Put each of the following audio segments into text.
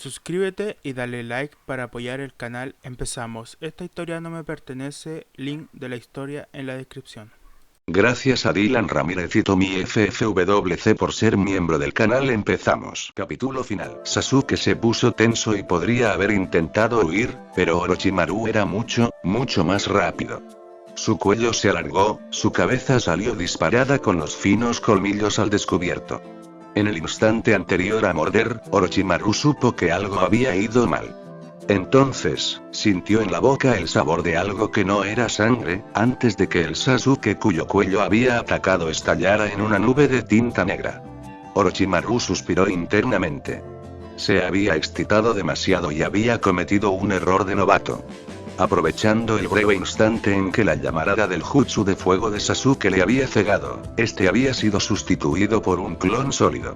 Suscríbete y dale like para apoyar el canal. Empezamos. Esta historia no me pertenece. Link de la historia en la descripción. Gracias a Dylan Ramírez y Tommy FFWC por ser miembro del canal. Empezamos. Capítulo final. Sasuke se puso tenso y podría haber intentado huir, pero Orochimaru era mucho más rápido. Su cuello se alargó, su cabeza salió disparada con los finos colmillos al descubierto. En el instante anterior a morder, Orochimaru supo que algo había ido mal. Entonces, sintió en la boca el sabor de algo que no era sangre, antes de que el Sasuke cuyo cuello había atacado estallara en una nube de tinta negra. Orochimaru suspiró internamente. Se había excitado demasiado y había cometido un error de novato. Aprovechando el breve instante en que la llamarada del jutsu de fuego de Sasuke le había cegado, este había sido sustituido por un clon sólido.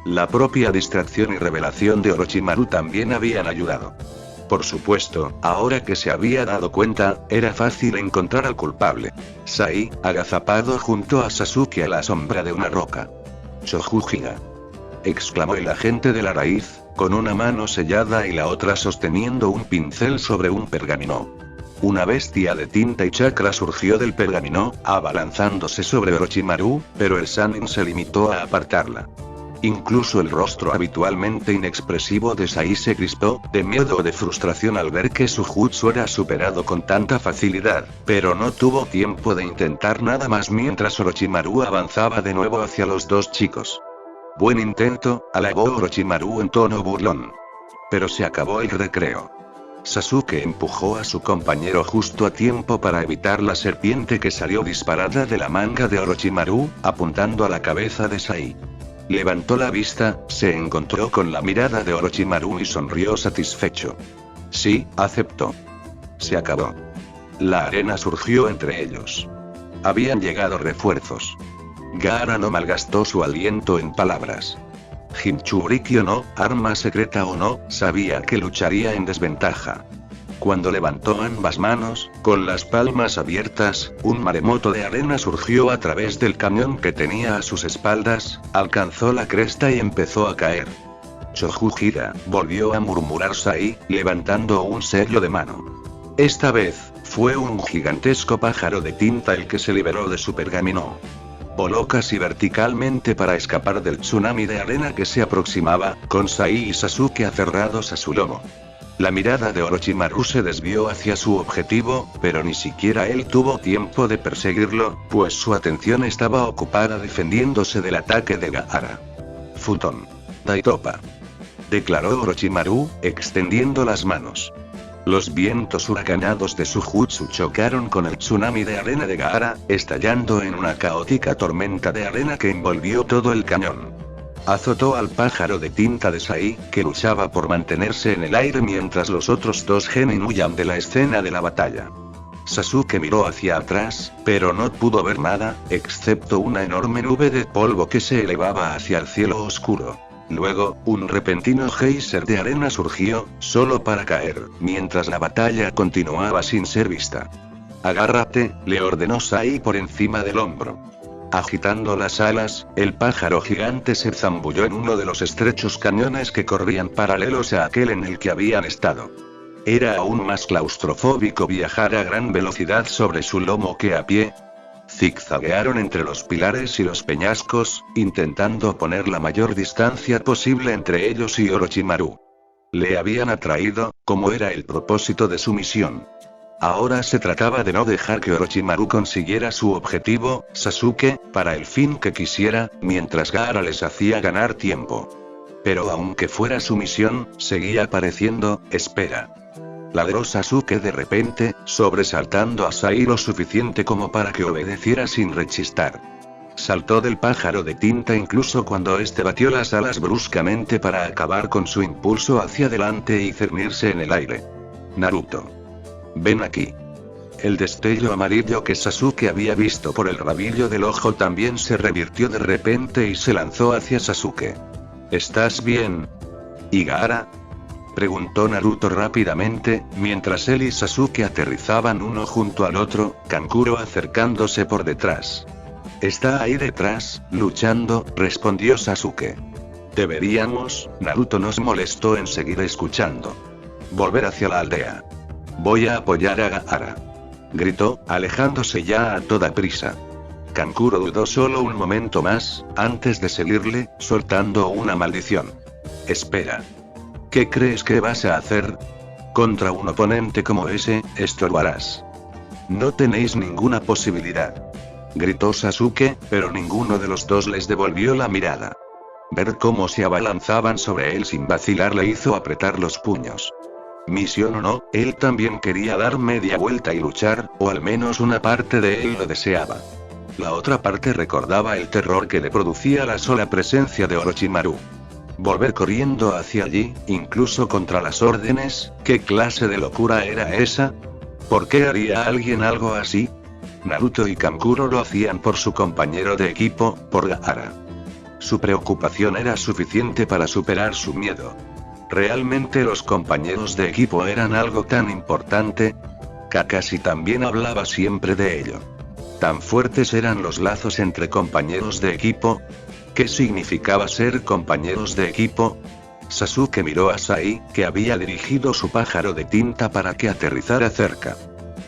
La propia distracción y revelación de Orochimaru también habían ayudado. Por supuesto, ahora que se había dado cuenta, era fácil encontrar al culpable. Sai, agazapado junto a Sasuke a la sombra de una roca. «Choujujira», exclamó el agente de la raíz, con una mano sellada y la otra sosteniendo un pincel sobre un pergamino. Una bestia de tinta y chakra surgió del pergamino, abalanzándose sobre Orochimaru, pero el Sannin se limitó a apartarla. Incluso el rostro habitualmente inexpresivo de Sai se crispó, de miedo o de frustración al ver que su jutsu era superado con tanta facilidad, pero no tuvo tiempo de intentar nada más mientras Orochimaru avanzaba de nuevo hacia los dos chicos. «Buen intento», halagó Orochimaru en tono burlón. Pero se acabó el recreo. Sasuke empujó a su compañero justo a tiempo para evitar la serpiente que salió disparada de la manga de Orochimaru, apuntando a la cabeza de Sai. Levantó la vista, se encontró con la mirada de Orochimaru y sonrió satisfecho. Sí, aceptó. Se acabó. La arena surgió entre ellos. Habían llegado refuerzos. Gaara no malgastó su aliento en palabras. Jinchuriki o no, arma secreta o no, sabía que lucharía en desventaja. Cuando levantó ambas manos, con las palmas abiertas, un maremoto de arena surgió a través del cañón que tenía a sus espaldas, alcanzó la cresta y empezó a caer. «Choujujira», volvió a murmurar Sai, levantando un sello de mano. Esta vez, fue un gigantesco pájaro de tinta el que se liberó de su pergamino. Voló casi verticalmente para escapar del tsunami de arena que se aproximaba, con Sai y Sasuke aferrados a su lomo. La mirada de Orochimaru se desvió hacia su objetivo, pero ni siquiera él tuvo tiempo de perseguirlo, pues su atención estaba ocupada defendiéndose del ataque de Gaara. «Futon. Daitopa», declaró Orochimaru, extendiendo las manos. Los vientos huracanados de su jutsu chocaron con el tsunami de arena de Gaara, estallando en una caótica tormenta de arena que envolvió todo el cañón. Azotó al pájaro de tinta de Sai, que luchaba por mantenerse en el aire mientras los otros dos genin huían de la escena de la batalla. Sasuke miró hacia atrás, pero no pudo ver nada, excepto una enorme nube de polvo que se elevaba hacia el cielo oscuro. Luego, un repentino geyser de arena surgió, solo para caer, mientras la batalla continuaba sin ser vista. «Agárrate», le ordenó Sai por encima del hombro. Agitando las alas, el pájaro gigante se zambulló en uno de los estrechos cañones que corrían paralelos a aquel en el que habían estado. Era aún más claustrofóbico viajar a gran velocidad sobre su lomo que a pie. Zigzaguearon entre los pilares y los peñascos, intentando poner la mayor distancia posible entre ellos y Orochimaru. Le habían atraído, como era el propósito de su misión. Ahora se trataba de no dejar que Orochimaru consiguiera su objetivo, Sasuke, para el fin que quisiera, mientras Gaara les hacía ganar tiempo. Pero aunque fuera su misión, seguía pareciendo, espera. Ladró Sasuke de repente, sobresaltando a Sai lo suficiente como para que obedeciera sin rechistar. Saltó del pájaro de tinta incluso cuando este batió las alas bruscamente para acabar con su impulso hacia adelante y cernirse en el aire. «Naruto. Ven aquí». El destello amarillo que Sasuke había visto por el rabillo del ojo también se revirtió de repente y se lanzó hacia Sasuke. «¿Estás bien? ¿Y Gaara?», preguntó Naruto rápidamente, mientras él y Sasuke aterrizaban uno junto al otro, Kankuro acercándose por detrás. «Está ahí detrás, luchando», respondió Sasuke. Deberíamos, Naruto nos molestó en seguir escuchando. Volver hacia la aldea. Voy a apoyar a Gaara. Gritó, alejándose ya a toda prisa. Kankuro dudó solo un momento más, antes de seguirle, soltando una maldición. Espera. ¿Qué crees que vas a hacer? Contra un oponente como ese, esto lo harás. No tenéis ninguna posibilidad. Gritó Sasuke, pero ninguno de los dos les devolvió la mirada. Ver cómo se abalanzaban sobre él sin vacilar le hizo apretar los puños. Misión o no, él también quería dar media vuelta y luchar, o al menos una parte de él lo deseaba. La otra parte recordaba el terror que le producía la sola presencia de Orochimaru. Volver corriendo hacia allí, incluso contra las órdenes, ¿qué clase de locura era esa? ¿Por qué haría alguien algo así? Naruto y Kankuro lo hacían por su compañero de equipo, por Gaara. Su preocupación era suficiente para superar su miedo. ¿Realmente los compañeros de equipo eran algo tan importante? Kakashi también hablaba siempre de ello. ¿Tan fuertes eran los lazos entre compañeros de equipo? ¿Qué significaba ser compañeros de equipo? Sasuke miró a Sai, que había dirigido su pájaro de tinta para que aterrizara cerca.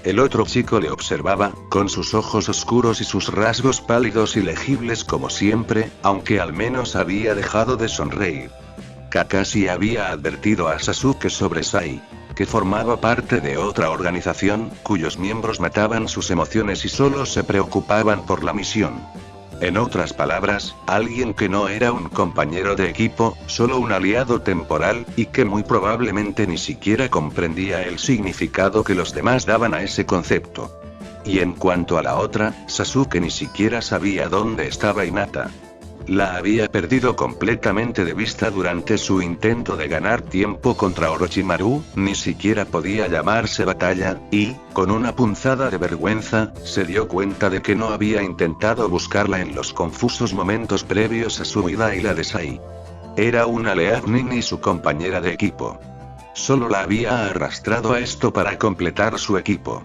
El otro chico le observaba, con sus ojos oscuros y sus rasgos pálidos y legibles como siempre, aunque al menos había dejado de sonreír. Kakashi había advertido a Sasuke sobre Sai, que formaba parte de otra organización, cuyos miembros mataban sus emociones y solo se preocupaban por la misión. En otras palabras, alguien que no era un compañero de equipo, solo un aliado temporal, y que muy probablemente ni siquiera comprendía el significado que los demás daban a ese concepto. Y en cuanto a la otra, Sasuke ni siquiera sabía dónde estaba Hinata. La había perdido completamente de vista durante su intento de ganar tiempo contra Orochimaru, ni siquiera podía llamarse batalla, y, con una punzada de vergüenza, se dio cuenta de que no había intentado buscarla en los confusos momentos previos a su huida y la de Sai. Era una Leavnin y su compañera de equipo. Solo la había arrastrado a esto para completar su equipo.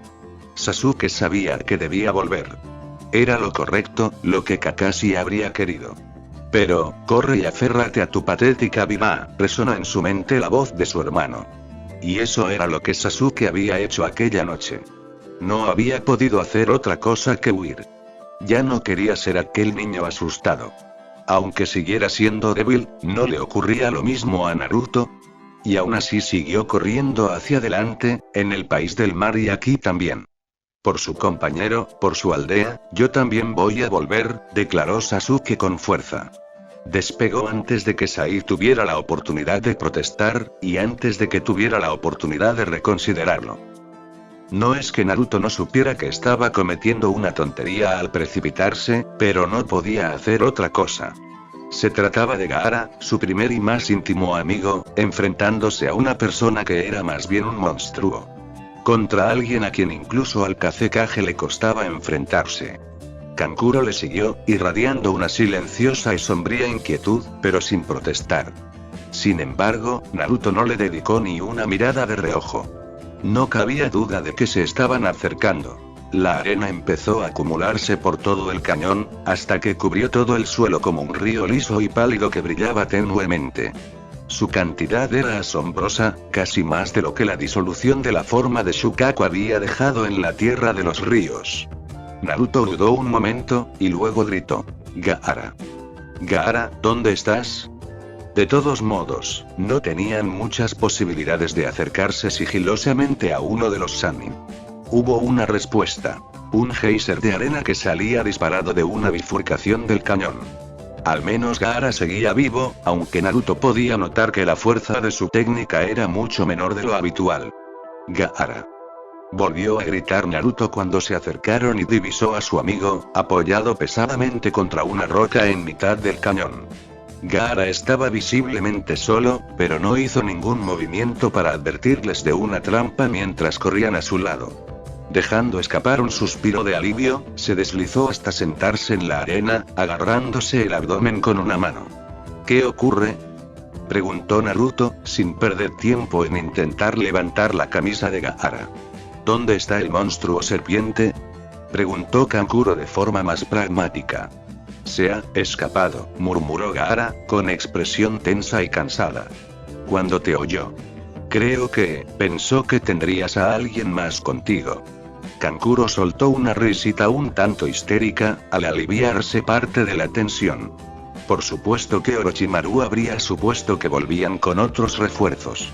Sasuke sabía que debía volver. Era lo correcto, lo que Kakashi habría querido. Pero, corre y aférrate a tu patética vida, resonó en su mente la voz de su hermano. Y eso era lo que Sasuke había hecho aquella noche. No había podido hacer otra cosa que huir. Ya no quería ser aquel niño asustado. Aunque siguiera siendo débil, ¿no le ocurría lo mismo a Naruto? Y aún así siguió corriendo hacia adelante, en el país del mar y aquí también. Por su compañero, por su aldea, yo también voy a volver, declaró Sasuke con fuerza. Despegó antes de que Sai tuviera la oportunidad de protestar, y antes de que tuviera la oportunidad de reconsiderarlo. No es que Naruto no supiera que estaba cometiendo una tontería al precipitarse, pero no podía hacer otra cosa. Se trataba de Gaara, su primer y más íntimo amigo, enfrentándose a una persona que era más bien un monstruo. Contra alguien a quien incluso al Kazekage le costaba enfrentarse. Kankuro le siguió, irradiando una silenciosa y sombría inquietud, pero sin protestar. Sin embargo, Naruto no le dedicó ni una mirada de reojo. No cabía duda de que se estaban acercando. La arena empezó a acumularse por todo el cañón, hasta que cubrió todo el suelo como un río liso y pálido que brillaba tenuemente. Su cantidad era asombrosa, casi más de lo que la disolución de la forma de Shukaku había dejado en la tierra de los ríos. Naruto dudó un momento, y luego gritó: Gaara. Gaara, ¿dónde estás? De todos modos, no tenían muchas posibilidades de acercarse sigilosamente a uno de los Sannin. Hubo una respuesta. Un geyser de arena que salía disparado de una bifurcación del cañón. Al menos Gaara seguía vivo, aunque Naruto podía notar que la fuerza de su técnica era mucho menor de lo habitual. Gaara. Volvió a gritar Naruto cuando se acercaron y divisó a su amigo, apoyado pesadamente contra una roca en mitad del cañón. Gaara estaba visiblemente solo, pero no hizo ningún movimiento para advertirles de una trampa mientras corrían a su lado. Dejando escapar un suspiro de alivio, se deslizó hasta sentarse en la arena, agarrándose el abdomen con una mano. ¿Qué ocurre?, preguntó Naruto, sin perder tiempo en intentar levantar la camisa de Gaara. ¿Dónde está el monstruo serpiente?, preguntó Kankuro de forma más pragmática. Se ha escapado, murmuró Gaara, con expresión tensa y cansada. Cuando te oyó. Creo que pensó que tendrías a alguien más contigo. Kankuro soltó una risita un tanto histérica, al aliviarse parte de la tensión. Por supuesto que Orochimaru habría supuesto que volvían con otros refuerzos.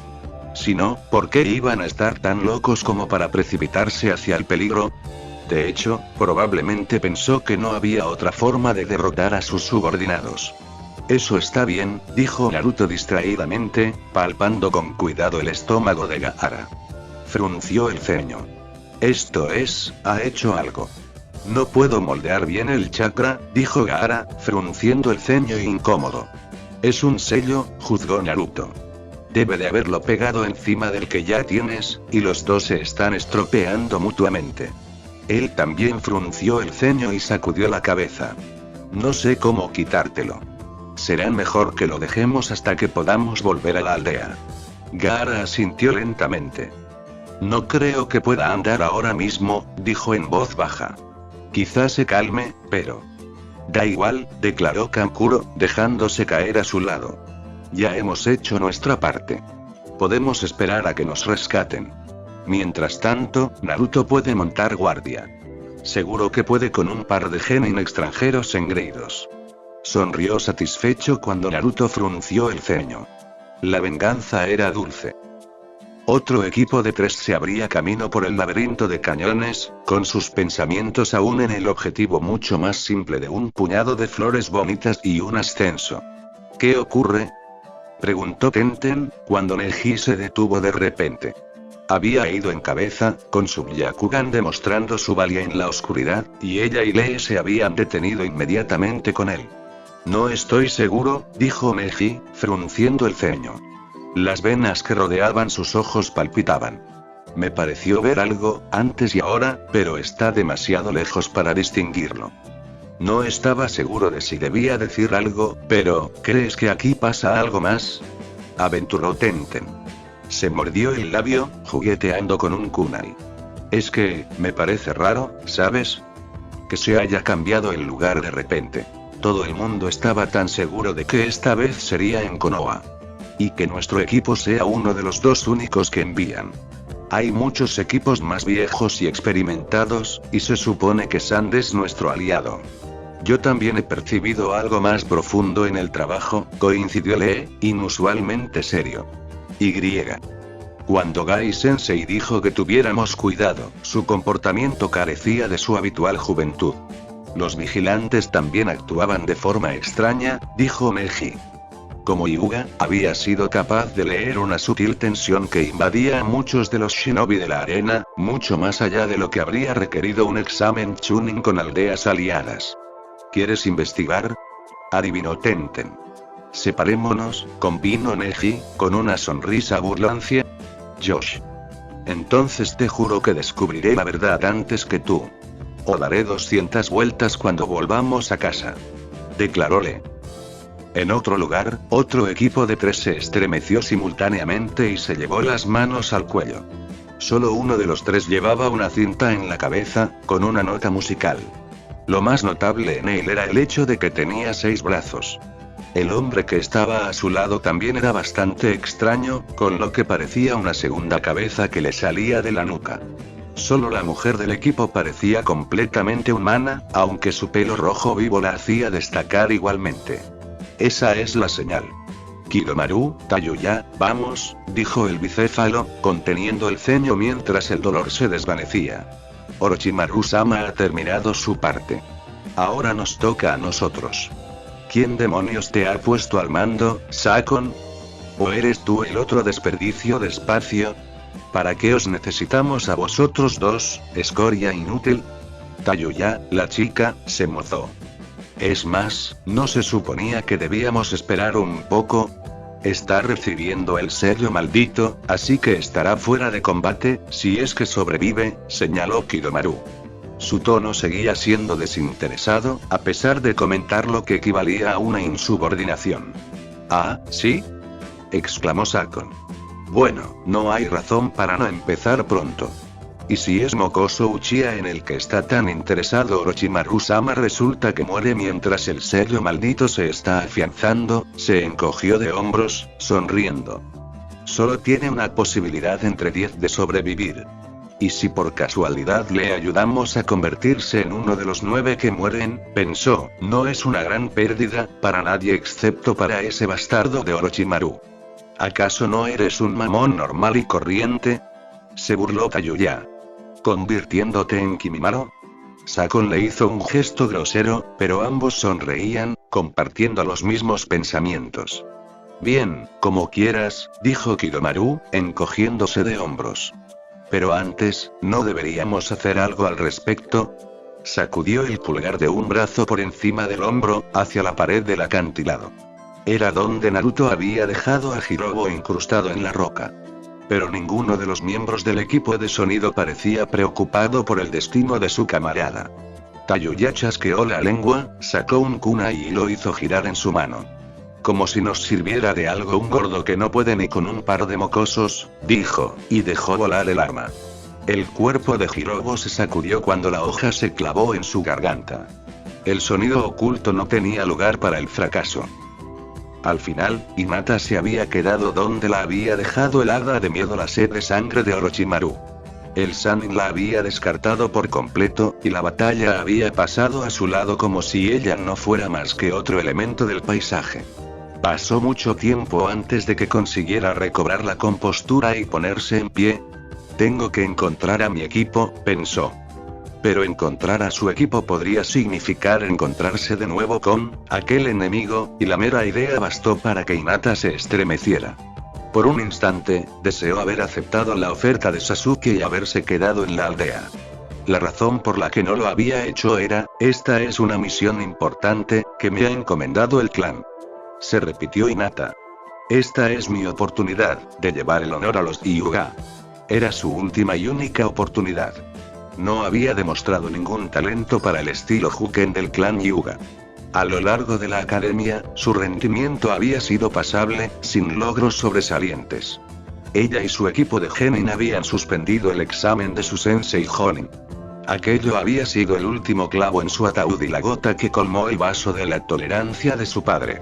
Si no, ¿por qué iban a estar tan locos como para precipitarse hacia el peligro? De hecho, probablemente pensó que no había otra forma de derrotar a sus subordinados. Eso está bien, dijo Naruto distraídamente, palpando con cuidado el estómago de Gaara. Frunció el ceño. Esto es, ha hecho algo. No puedo moldear bien el chakra, dijo Gaara, frunciendo el ceño incómodo. Es un sello, juzgó Naruto. Debe de haberlo pegado encima del que ya tienes, y los dos se están estropeando mutuamente. Él también frunció el ceño y sacudió la cabeza. No sé cómo quitártelo. Será mejor que lo dejemos hasta que podamos volver a la aldea. Gaara asintió lentamente. No creo que pueda andar ahora mismo, dijo en voz baja. Quizás se calme, pero... Da igual, declaró Kankuro, dejándose caer a su lado. Ya hemos hecho nuestra parte. Podemos esperar a que nos rescaten. Mientras tanto, Naruto puede montar guardia. Seguro que puede con un par de genin extranjeros engreídos. Sonrió satisfecho cuando Naruto frunció el ceño. La venganza era dulce. Otro equipo de 3 se abría camino por el laberinto de cañones, con sus pensamientos aún en el objetivo mucho más simple de un puñado de flores bonitas y un ascenso. ¿Qué ocurre?, preguntó Tenten, cuando Neji se detuvo de repente. Había ido en cabeza, con su Byakugan demostrando su valía en la oscuridad, y ella y Lee se habían detenido inmediatamente con él. No estoy seguro, dijo Neji, frunciendo el ceño. Las venas que rodeaban sus ojos palpitaban. Me pareció ver algo, antes y ahora, pero está demasiado lejos para distinguirlo. No estaba seguro de si debía decir algo, pero, ¿crees que aquí pasa algo más?, aventuró Tenten. Se mordió el labio, jugueteando con un kunai. Es que, me parece raro, ¿sabes? Que se haya cambiado el lugar de repente. Todo el mundo estaba tan seguro de que esta vez sería en Konoha. Y que nuestro equipo sea uno de los 2 únicos que envían. Hay muchos equipos más viejos y experimentados, y se supone que Sand es nuestro aliado. Yo también he percibido algo más profundo en el trabajo, coincidió Lee, inusualmente serio. Cuando Gai Sensei dijo que tuviéramos cuidado, su comportamiento carecía de su habitual juventud. Los vigilantes también actuaban de forma extraña, dijo Neji. Como Hyuga, había sido capaz de leer una sutil tensión que invadía a muchos de los shinobi de la arena, mucho más allá de lo que habría requerido un examen Chunin con aldeas aliadas. ¿Quieres investigar?, adivinó Tenten. Separémonos, convino Neji, con una sonrisa burlancia. Josh. Entonces te juro que descubriré la verdad antes que tú. O daré 200 vueltas cuando volvamos a casa. Declaró Lee. En otro lugar, otro equipo de 3 se estremeció simultáneamente y se llevó las manos al cuello. Solo uno de los 3 llevaba una cinta en la cabeza, con una nota musical. Lo más notable en él era el hecho de que tenía 6 brazos. El hombre que estaba a su lado también era bastante extraño, con lo que parecía una segunda cabeza que le salía de la nuca. Solo la mujer del equipo parecía completamente humana, aunque su pelo rojo vivo la hacía destacar igualmente. Esa es la señal. Kidomaru, Tayuya, vamos, dijo el bicéfalo, conteniendo el ceño mientras el dolor se desvanecía. Orochimaru-sama ha terminado su parte. Ahora nos toca a nosotros. ¿Quién demonios te ha puesto al mando, Sakon? ¿O eres tú el otro desperdicio de espacio? ¿Para qué os necesitamos a vosotros 2, escoria inútil? Tayuya, la chica, se mozó. Es más, ¿no se suponía que debíamos esperar un poco? Está recibiendo el sello maldito, así que estará fuera de combate, si es que sobrevive, señaló Kidomaru. Su tono seguía siendo desinteresado, a pesar de comentar lo que equivalía a una insubordinación. ¿Ah, sí?, exclamó Sakon. Bueno, no hay razón para no empezar pronto. ¿Y si es Mokoso Uchiha en el que está tan interesado Orochimaru-sama? Resulta que muere mientras el sello maldito se está afianzando. Se encogió de hombros, sonriendo. Solo tiene una posibilidad entre 10 de sobrevivir. ¿Y si por casualidad le ayudamos a convertirse en uno de los 9 que mueren? Pensó, no es una gran pérdida, para nadie excepto para ese bastardo de Orochimaru. ¿Acaso no eres un mamón normal y corriente? Se burló Tayuya. ¿Convirtiéndote en Kimimaro? Sakon le hizo un gesto grosero, pero ambos sonreían, compartiendo los mismos pensamientos. Bien, como quieras, dijo Kidomaru, encogiéndose de hombros. Pero antes, ¿no deberíamos hacer algo al respecto? Sacudió el pulgar de un brazo por encima del hombro, hacia la pared del acantilado. Era donde Naruto había dejado a Hirobo incrustado en la roca. Pero ninguno de los miembros del equipo de sonido parecía preocupado por el destino de su camarada. Tayuya chasqueó la lengua, sacó un kunai y lo hizo girar en su mano. Como si nos sirviera de algo un gordo que no puede ni con un par de mocosos, dijo, y dejó volar el arma. El cuerpo de Hirobo se sacudió cuando la hoja se clavó en su garganta. El sonido oculto no tenía lugar para el fracaso. Al final, Hinata se había quedado donde la había dejado helada de miedo la sed de sangre de Orochimaru. El Sannin la había descartado por completo, y la batalla había pasado a su lado como si ella no fuera más que otro elemento del paisaje. Pasó mucho tiempo antes de que consiguiera recobrar la compostura y ponerse en pie. Tengo que encontrar a mi equipo, pensó. Pero encontrar a su equipo podría significar encontrarse de nuevo con aquel enemigo, y la mera idea bastó para que Hinata se estremeciera. Por un instante, deseó haber aceptado la oferta de Sasuke y haberse quedado en la aldea. La razón por la que no lo había hecho era, esta es una misión importante, que me ha encomendado el clan. Se repitió Hinata. Esta es mi oportunidad, de llevar el honor a los Hyuga. Era su última y única oportunidad. No había demostrado ningún talento para el estilo Huken del clan Hyuga. A lo largo de la academia, su rendimiento había sido pasable, sin logros sobresalientes. Ella y su equipo de Genin habían suspendido el examen de su sensei Jonin. Aquello había sido el último clavo en su ataúd y la gota que colmó el vaso de la tolerancia de su padre.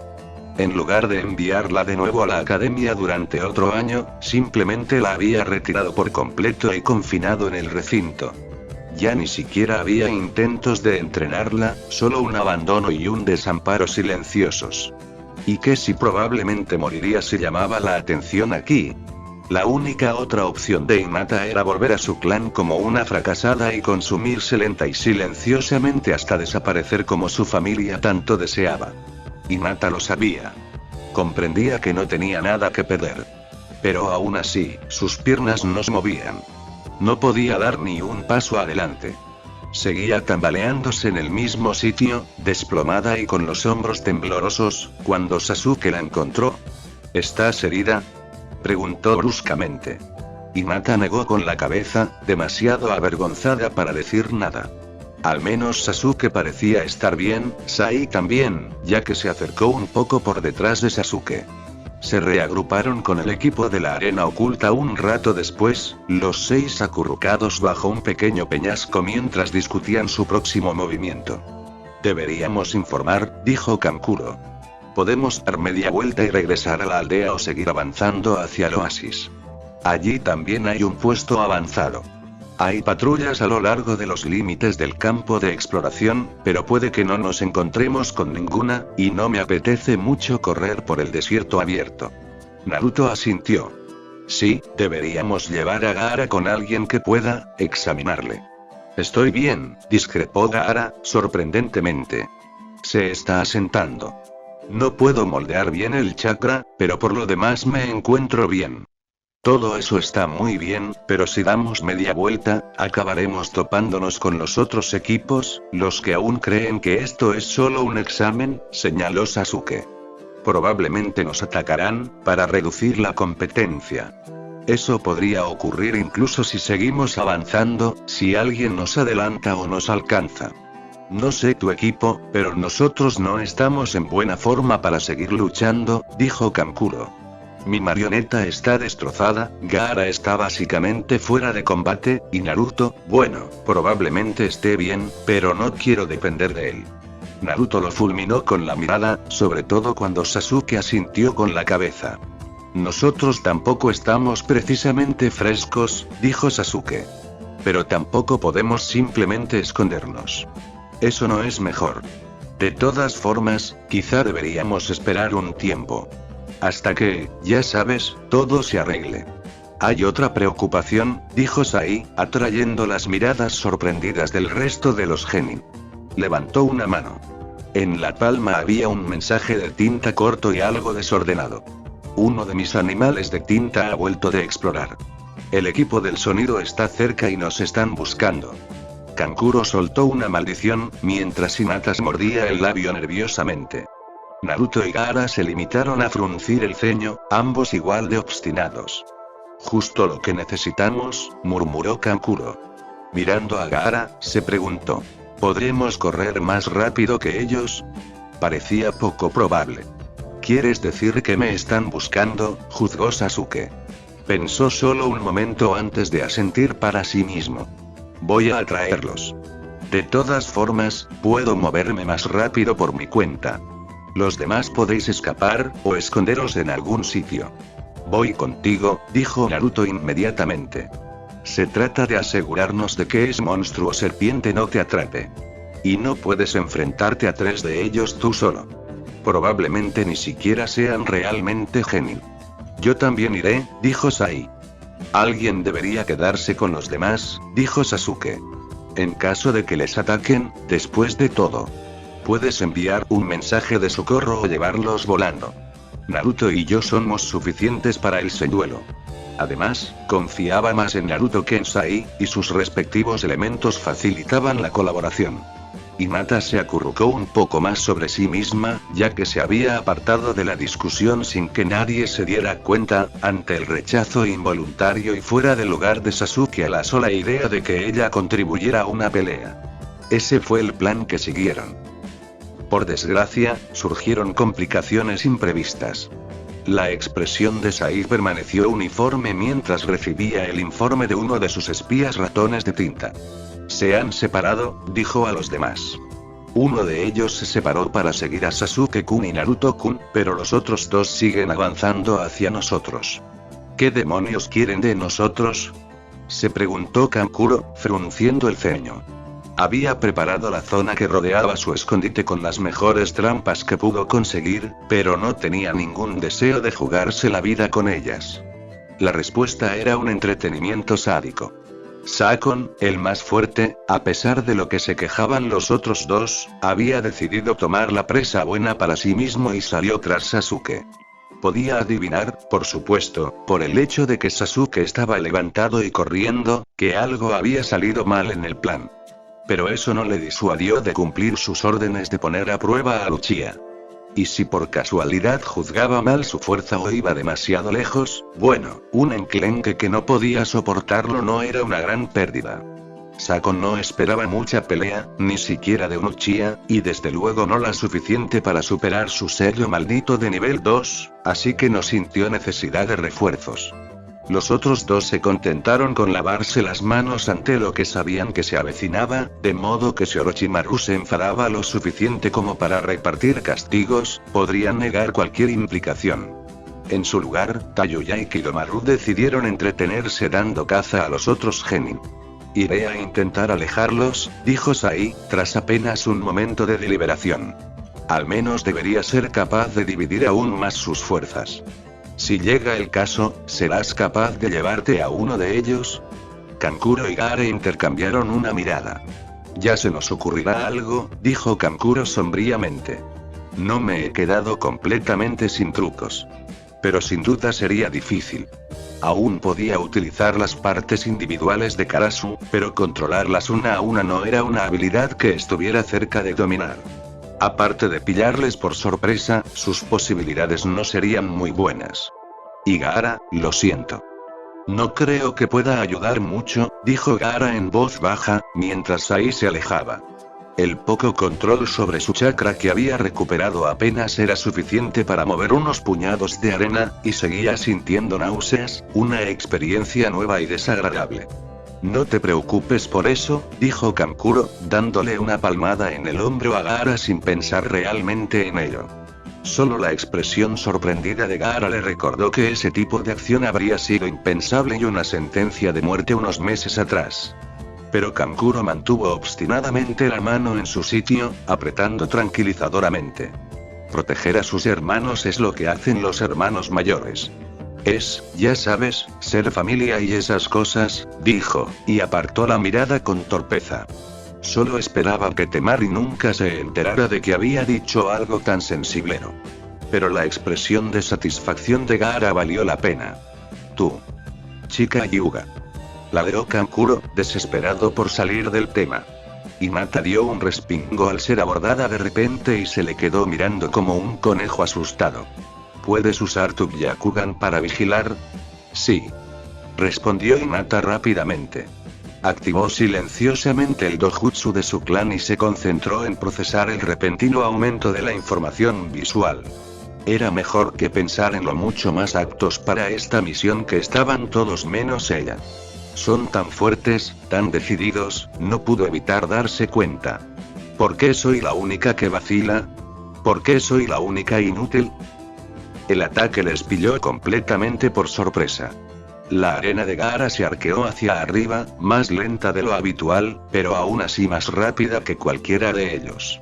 En lugar de enviarla de nuevo a la academia durante otro año, simplemente la había retirado por completo y confinado en el recinto. Ya ni siquiera había intentos de entrenarla, solo un abandono y un desamparo silenciosos. ¿Y qué si probablemente moriría si llamaba la atención aquí? La única otra opción de Hinata era volver a su clan como una fracasada y consumirse lenta y silenciosamente hasta desaparecer como su familia tanto deseaba. Hinata lo sabía. Comprendía que no tenía nada que perder. Pero aún así, sus piernas no se movían. No podía dar ni un paso adelante. Seguía tambaleándose en el mismo sitio, desplomada y con los hombros temblorosos, cuando Sasuke la encontró. ¿Estás herida?, preguntó bruscamente. Hinata negó con la cabeza, demasiado avergonzada para decir nada. Al menos Sasuke parecía estar bien, Sai también, ya que se acercó un poco por detrás de Sasuke. Se reagruparon con el equipo de la arena oculta un rato después, los 6 acurrucados bajo un pequeño peñasco mientras discutían su próximo movimiento. Deberíamos informar, dijo Kankuro. Podemos dar media vuelta y regresar a la aldea o seguir avanzando hacia el oasis. Allí también hay un puesto avanzado. Hay patrullas a lo largo de los límites del campo de exploración, pero puede que no nos encontremos con ninguna, y no me apetece mucho correr por el desierto abierto. Naruto asintió. Sí, deberíamos llevar a Gaara con alguien que pueda examinarle. Estoy bien, discrepó Gaara, sorprendentemente. Se está asentando. No puedo moldear bien el chakra, pero por lo demás me encuentro bien. Todo eso está muy bien, pero si damos media vuelta, acabaremos topándonos con los otros equipos, los que aún creen que esto es solo un examen, señaló Sasuke. Probablemente nos atacarán, para reducir la competencia. Eso podría ocurrir incluso si seguimos avanzando, si alguien nos adelanta o nos alcanza. No sé tu equipo, pero nosotros no estamos en buena forma para seguir luchando, dijo Kankuro. Mi marioneta está destrozada, Gaara está básicamente fuera de combate, y Naruto, bueno, probablemente esté bien, pero no quiero depender de él. Naruto lo fulminó con la mirada, sobre todo cuando Sasuke asintió con la cabeza. Nosotros tampoco estamos precisamente frescos, dijo Sasuke. Pero tampoco podemos simplemente escondernos. Eso no es mejor. De todas formas, quizá deberíamos esperar un tiempo. Hasta que, ya sabes, todo se arregle. Hay otra preocupación, dijo Sai, atrayendo las miradas sorprendidas del resto de los genin. Levantó una mano. En la palma había un mensaje de tinta corto y algo desordenado. Uno de mis animales de tinta ha vuelto de explorar. El equipo del sonido está cerca y nos están buscando. Kankuro soltó una maldición, mientras Hinata se mordía el labio nerviosamente. Naruto y Gaara se limitaron a fruncir el ceño, ambos igual de obstinados. Justo lo que necesitamos, murmuró Kankuro. Mirando a Gaara, se preguntó. ¿Podremos correr más rápido que ellos? Parecía poco probable. ¿Quieres decir que me están buscando?, juzgó Sasuke. Pensó solo un momento antes de asentir para sí mismo. Voy a atraerlos. De todas formas, puedo moverme más rápido por mi cuenta. Los demás podéis escapar, o esconderos en algún sitio. Voy contigo, dijo Naruto inmediatamente. Se trata de asegurarnos de que ese monstruo serpiente no te atrape. Y no puedes enfrentarte a 3 de ellos tú solo. Probablemente ni siquiera sean realmente genin. Yo también iré, dijo Sai. Alguien debería quedarse con los demás, dijo Sasuke. En caso de que les ataquen, después de todo. Puedes enviar un mensaje de socorro o llevarlos volando. Naruto y yo somos suficientes para el señuelo. Además, confiaba más en Naruto que en Sai, y sus respectivos elementos facilitaban la colaboración. Hinata se acurrucó un poco más sobre sí misma, ya que se había apartado de la discusión sin que nadie se diera cuenta, ante el rechazo involuntario y fuera de lugar de Sasuke a la sola idea de que ella contribuyera a una pelea. Ese fue el plan que siguieron. Por desgracia, surgieron complicaciones imprevistas. La expresión de Sai permaneció uniforme mientras recibía el informe de uno de sus espías ratones de tinta. Se han separado, dijo a los demás. Uno de ellos se separó para seguir a Sasuke-kun y Naruto-kun, pero los otros 2 siguen avanzando hacia nosotros. ¿Qué demonios quieren de nosotros?, se preguntó Kankuro, frunciendo el ceño. Había preparado la zona que rodeaba su escondite con las mejores trampas que pudo conseguir, pero no tenía ningún deseo de jugarse la vida con ellas. La respuesta era un entretenimiento sádico. Sakon, el más fuerte, a pesar de lo que se quejaban los otros 2, había decidido tomar la presa buena para sí mismo y salió tras Sasuke. Podía adivinar, por supuesto, por el hecho de que Sasuke estaba levantado y corriendo, que algo había salido mal en el plan. Pero eso no le disuadió de cumplir sus órdenes de poner a prueba a Uchiha. Y si por casualidad juzgaba mal su fuerza o iba demasiado lejos, bueno, un enclenque que no podía soportarlo no era una gran pérdida. Sakon no esperaba mucha pelea, ni siquiera de un Uchiha, y desde luego no la suficiente para superar su sello maldito de nivel 2, así que no sintió necesidad de refuerzos. Los otros 2 se contentaron con lavarse las manos ante lo que sabían que se avecinaba, de modo que si Orochimaru se enfadaba lo suficiente como para repartir castigos, podrían negar cualquier implicación. En su lugar, Tayuya y Kidomaru decidieron entretenerse dando caza a los otros genin. Iré a intentar alejarlos, dijo Sai, tras apenas un momento de deliberación. Al menos debería ser capaz de dividir aún más sus fuerzas. Si llega el caso, ¿serás capaz de llevarte a uno de ellos? Kankuro y Gaara intercambiaron una mirada. Ya se nos ocurrirá algo, dijo Kankuro sombríamente. No me he quedado completamente sin trucos. Pero sin duda sería difícil. Aún podía utilizar las partes individuales de Karasu, pero controlarlas una a una no era una habilidad que estuviera cerca de dominar. Aparte de pillarles por sorpresa, sus posibilidades no serían muy buenas. Y Gaara, lo siento. No creo que pueda ayudar mucho, dijo Gaara en voz baja, mientras Sai se alejaba. El poco control sobre su chakra que había recuperado apenas era suficiente para mover unos puñados de arena, y seguía sintiendo náuseas, una experiencia nueva y desagradable. No te preocupes por eso, dijo Kankuro, dándole una palmada en el hombro a Gaara sin pensar realmente en ello. Solo la expresión sorprendida de Gaara le recordó que ese tipo de acción habría sido impensable y una sentencia de muerte unos meses atrás. Pero Kankuro mantuvo obstinadamente la mano en su sitio, apretando tranquilizadoramente. Proteger a sus hermanos es lo que hacen los hermanos mayores. Es, ya sabes, ser familia y esas cosas, dijo, y apartó la mirada con torpeza. Solo esperaba que Temari nunca se enterara de que había dicho algo tan sensiblero. Pero la expresión de satisfacción de Gaara valió la pena. Tú. Chica Hyuga. Ladró Kankuro, desesperado por salir del tema. Hinata dio un respingo al ser abordada de repente y se le quedó mirando como un conejo asustado. ¿Puedes usar tu Byakugan para vigilar? Sí. Respondió Hinata rápidamente. Activó silenciosamente el dojutsu de su clan y se concentró en procesar el repentino aumento de la información visual. Era mejor que pensar en lo mucho más aptos para esta misión que estaban todos menos ella. Son tan fuertes, tan decididos, no pudo evitar darse cuenta. ¿Por qué soy la única que vacila? ¿Por qué soy la única inútil? El ataque les pilló completamente por sorpresa. La arena de Gaara se arqueó hacia arriba, más lenta de lo habitual, pero aún así más rápida que cualquiera de ellos.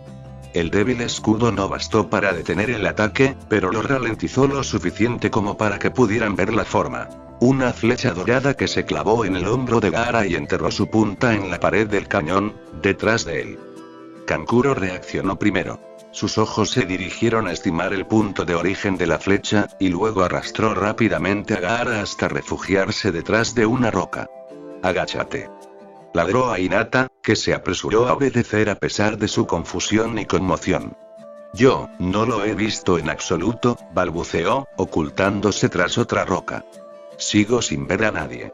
El débil escudo no bastó para detener el ataque, pero lo ralentizó lo suficiente como para que pudieran ver la forma. Una flecha dorada que se clavó en el hombro de Gaara y enterró su punta en la pared del cañón, detrás de él. Kankuro reaccionó primero. Sus ojos se dirigieron a estimar el punto de origen de la flecha, y luego arrastró rápidamente a Gaara hasta refugiarse detrás de una roca. Agáchate. Ladró a Hinata, que se apresuró a obedecer a pesar de su confusión y conmoción. Yo, no lo he visto en absoluto, balbuceó, ocultándose tras otra roca. Sigo sin ver a nadie.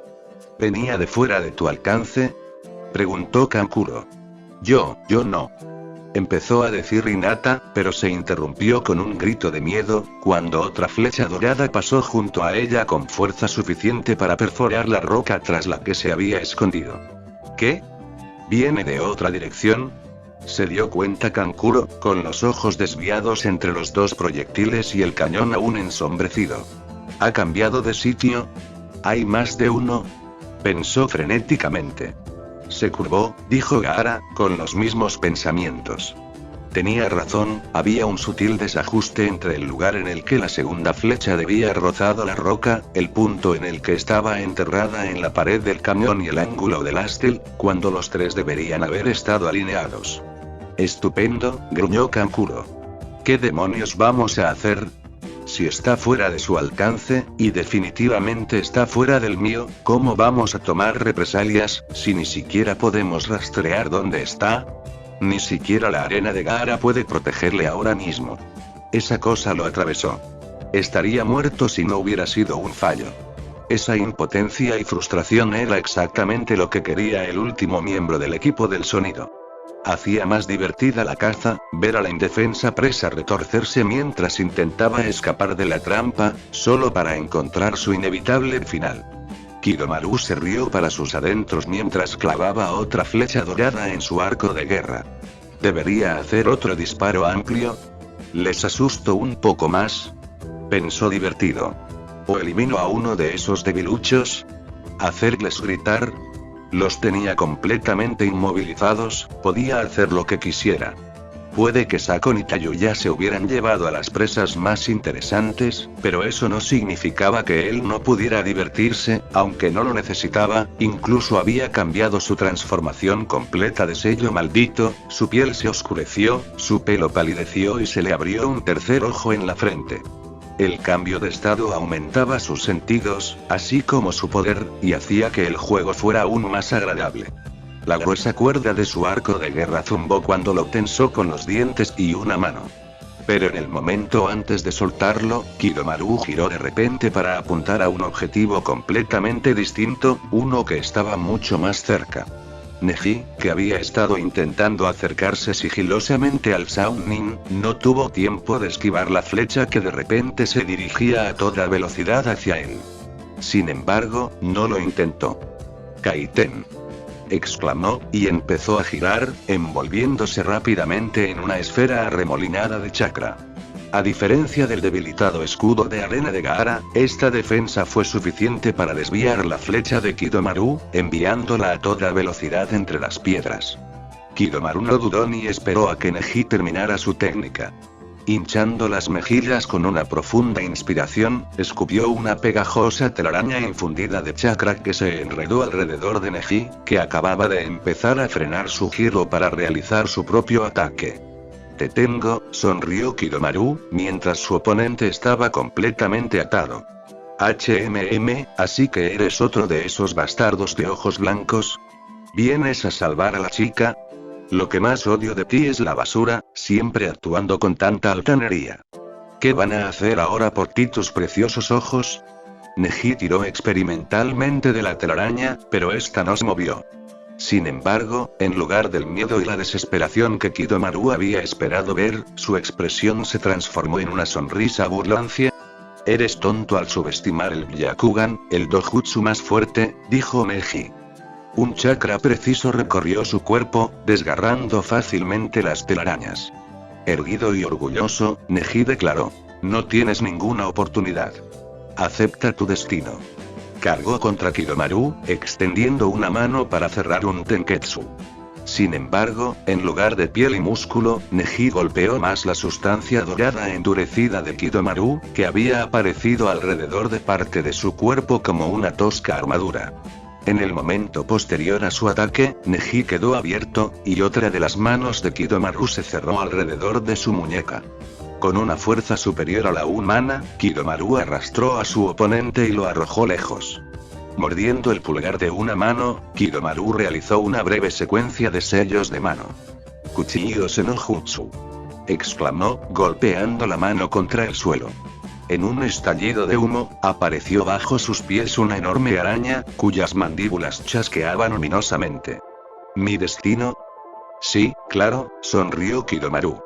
¿Venía de fuera de tu alcance? Preguntó Kankuro. Yo no. Empezó a decir Hinata, pero se interrumpió con un grito de miedo, cuando otra flecha dorada pasó junto a ella con fuerza suficiente para perforar la roca tras la que se había escondido. ¿Qué? ¿Viene de otra dirección? Se dio cuenta Kankuro, con los ojos desviados entre los dos proyectiles y el cañón aún ensombrecido. ¿Ha cambiado de sitio? ¿Hay más de uno? Pensó frenéticamente. Se curvó, dijo Gaara, con los mismos pensamientos. Tenía razón, había un sutil desajuste entre el lugar en el que la segunda flecha debía rozado la roca, el punto en el que estaba enterrada en la pared del cañón y el ángulo del ástil, cuando los tres deberían haber estado alineados. Estupendo, gruñó Kankuro. ¿Qué demonios vamos a hacer? Si está fuera de su alcance, y definitivamente está fuera del mío, ¿cómo vamos a tomar represalias, si ni siquiera podemos rastrear dónde está? Ni siquiera la arena de Gaara puede protegerle ahora mismo. Esa cosa lo atravesó. Estaría muerto si no hubiera sido un fallo. Esa impotencia y frustración era exactamente lo que quería el último miembro del equipo del sonido. Hacía más divertida la caza, ver a la indefensa presa retorcerse mientras intentaba escapar de la trampa, solo para encontrar su inevitable final. Kidomaru se rió para sus adentros mientras clavaba otra flecha dorada en su arco de guerra. ¿Debería hacer otro disparo amplio? ¿Les asusto un poco más? Pensó divertido. ¿O elimino a uno de esos debiluchos? ¿Hacerles gritar? Los tenía completamente inmovilizados, podía hacer lo que quisiera. Puede que Sakon y Tayuya se hubieran llevado a las presas más interesantes, pero eso no significaba que él no pudiera divertirse, aunque no lo necesitaba, incluso había cambiado su transformación completa de sello maldito, su piel se oscureció, su pelo palideció y se le abrió un tercer ojo en la frente. El cambio de estado aumentaba sus sentidos, así como su poder, y hacía que el juego fuera aún más agradable. La gruesa cuerda de su arco de guerra zumbó cuando lo tensó con los dientes y una mano. Pero en el momento antes de soltarlo, Kidomaru giró de repente para apuntar a un objetivo completamente distinto, uno que estaba mucho más cerca. Neji, que había estado intentando acercarse sigilosamente al Shaonin, no tuvo tiempo de esquivar la flecha que de repente se dirigía a toda velocidad hacia él. Sin embargo, no lo intentó. Kaiten, exclamó, y empezó a girar, envolviéndose rápidamente en una esfera arremolinada de chakra. A diferencia del debilitado escudo de arena de Gaara, esta defensa fue suficiente para desviar la flecha de Kidomaru, enviándola a toda velocidad entre las piedras. Kidomaru no dudó ni esperó a que Neji terminara su técnica. Hinchando las mejillas con una profunda inspiración, escupió una pegajosa telaraña infundida de chakra que se enredó alrededor de Neji, que acababa de empezar a frenar su giro para realizar su propio ataque. Te tengo, sonrió Kidomaru, mientras su oponente estaba completamente atado. Así que eres otro de esos bastardos de ojos blancos. ¿Vienes a salvar a la chica? Lo que más odio de ti es la basura, siempre actuando con tanta altanería. ¿Qué van a hacer ahora por ti tus preciosos ojos? Neji tiró experimentalmente de la telaraña, pero esta no se movió. Sin embargo, en lugar del miedo y la desesperación que Kidomaru había esperado ver, su expresión se transformó en una sonrisa burlancia. Eres tonto al subestimar el Byakugan, el dojutsu más fuerte, dijo Neji. Un chakra preciso recorrió su cuerpo, desgarrando fácilmente las telarañas. Erguido y orgulloso, Neji declaró: no tienes ninguna oportunidad. Acepta tu destino. Cargó contra Kidomaru, extendiendo una mano para cerrar un tenketsu. Sin embargo, en lugar de piel y músculo, Neji golpeó más la sustancia dorada endurecida de Kidomaru, que había aparecido alrededor de parte de su cuerpo como una tosca armadura. En el momento posterior a su ataque, Neji quedó abierto, y otra de las manos de Kidomaru se cerró alrededor de su muñeca. Con una fuerza superior a la humana, Kidomaru arrastró a su oponente y lo arrojó lejos. Mordiendo el pulgar de una mano, Kidomaru realizó una breve secuencia de sellos de mano. Kuchiyo no Jutsu, exclamó, golpeando la mano contra el suelo. En un estallido de humo, apareció bajo sus pies una enorme araña, cuyas mandíbulas chasqueaban luminosamente. ¿Mi destino? Sí, claro, sonrió Kidomaru.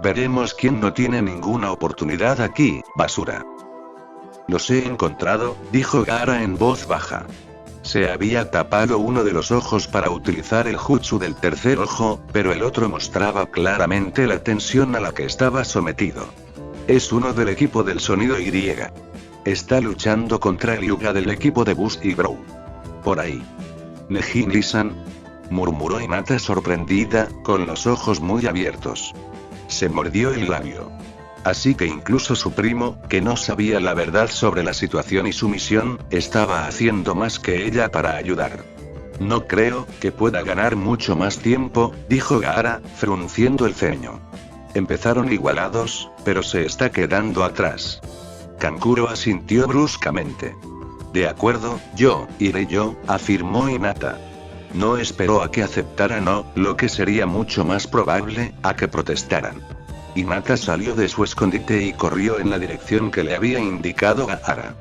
Veremos quién no tiene ninguna oportunidad aquí, basura. Los he encontrado, dijo Gaara en voz baja. Se había tapado uno de los ojos para utilizar el jutsu del tercer ojo, pero el otro mostraba claramente la tensión a la que estaba sometido. Es uno del equipo del sonido Y. Está luchando contra el Hyuga del equipo de Bus y Brow. Por ahí. Neji-san, murmuró Hinata sorprendida, con los ojos muy abiertos. Se mordió el labio. Así que incluso su primo, que no sabía la verdad sobre la situación y su misión, estaba haciendo más que ella para ayudar. No creo que pueda ganar mucho más tiempo, dijo Gaara, frunciendo el ceño. Empezaron igualados, pero se está quedando atrás. Kankuro asintió bruscamente. De acuerdo, iré yo, afirmó Hinata. No esperó a que aceptaran o, lo que sería mucho más probable, a que protestaran. Hinata salió de su escondite y corrió en la dirección que le había indicado Gaara.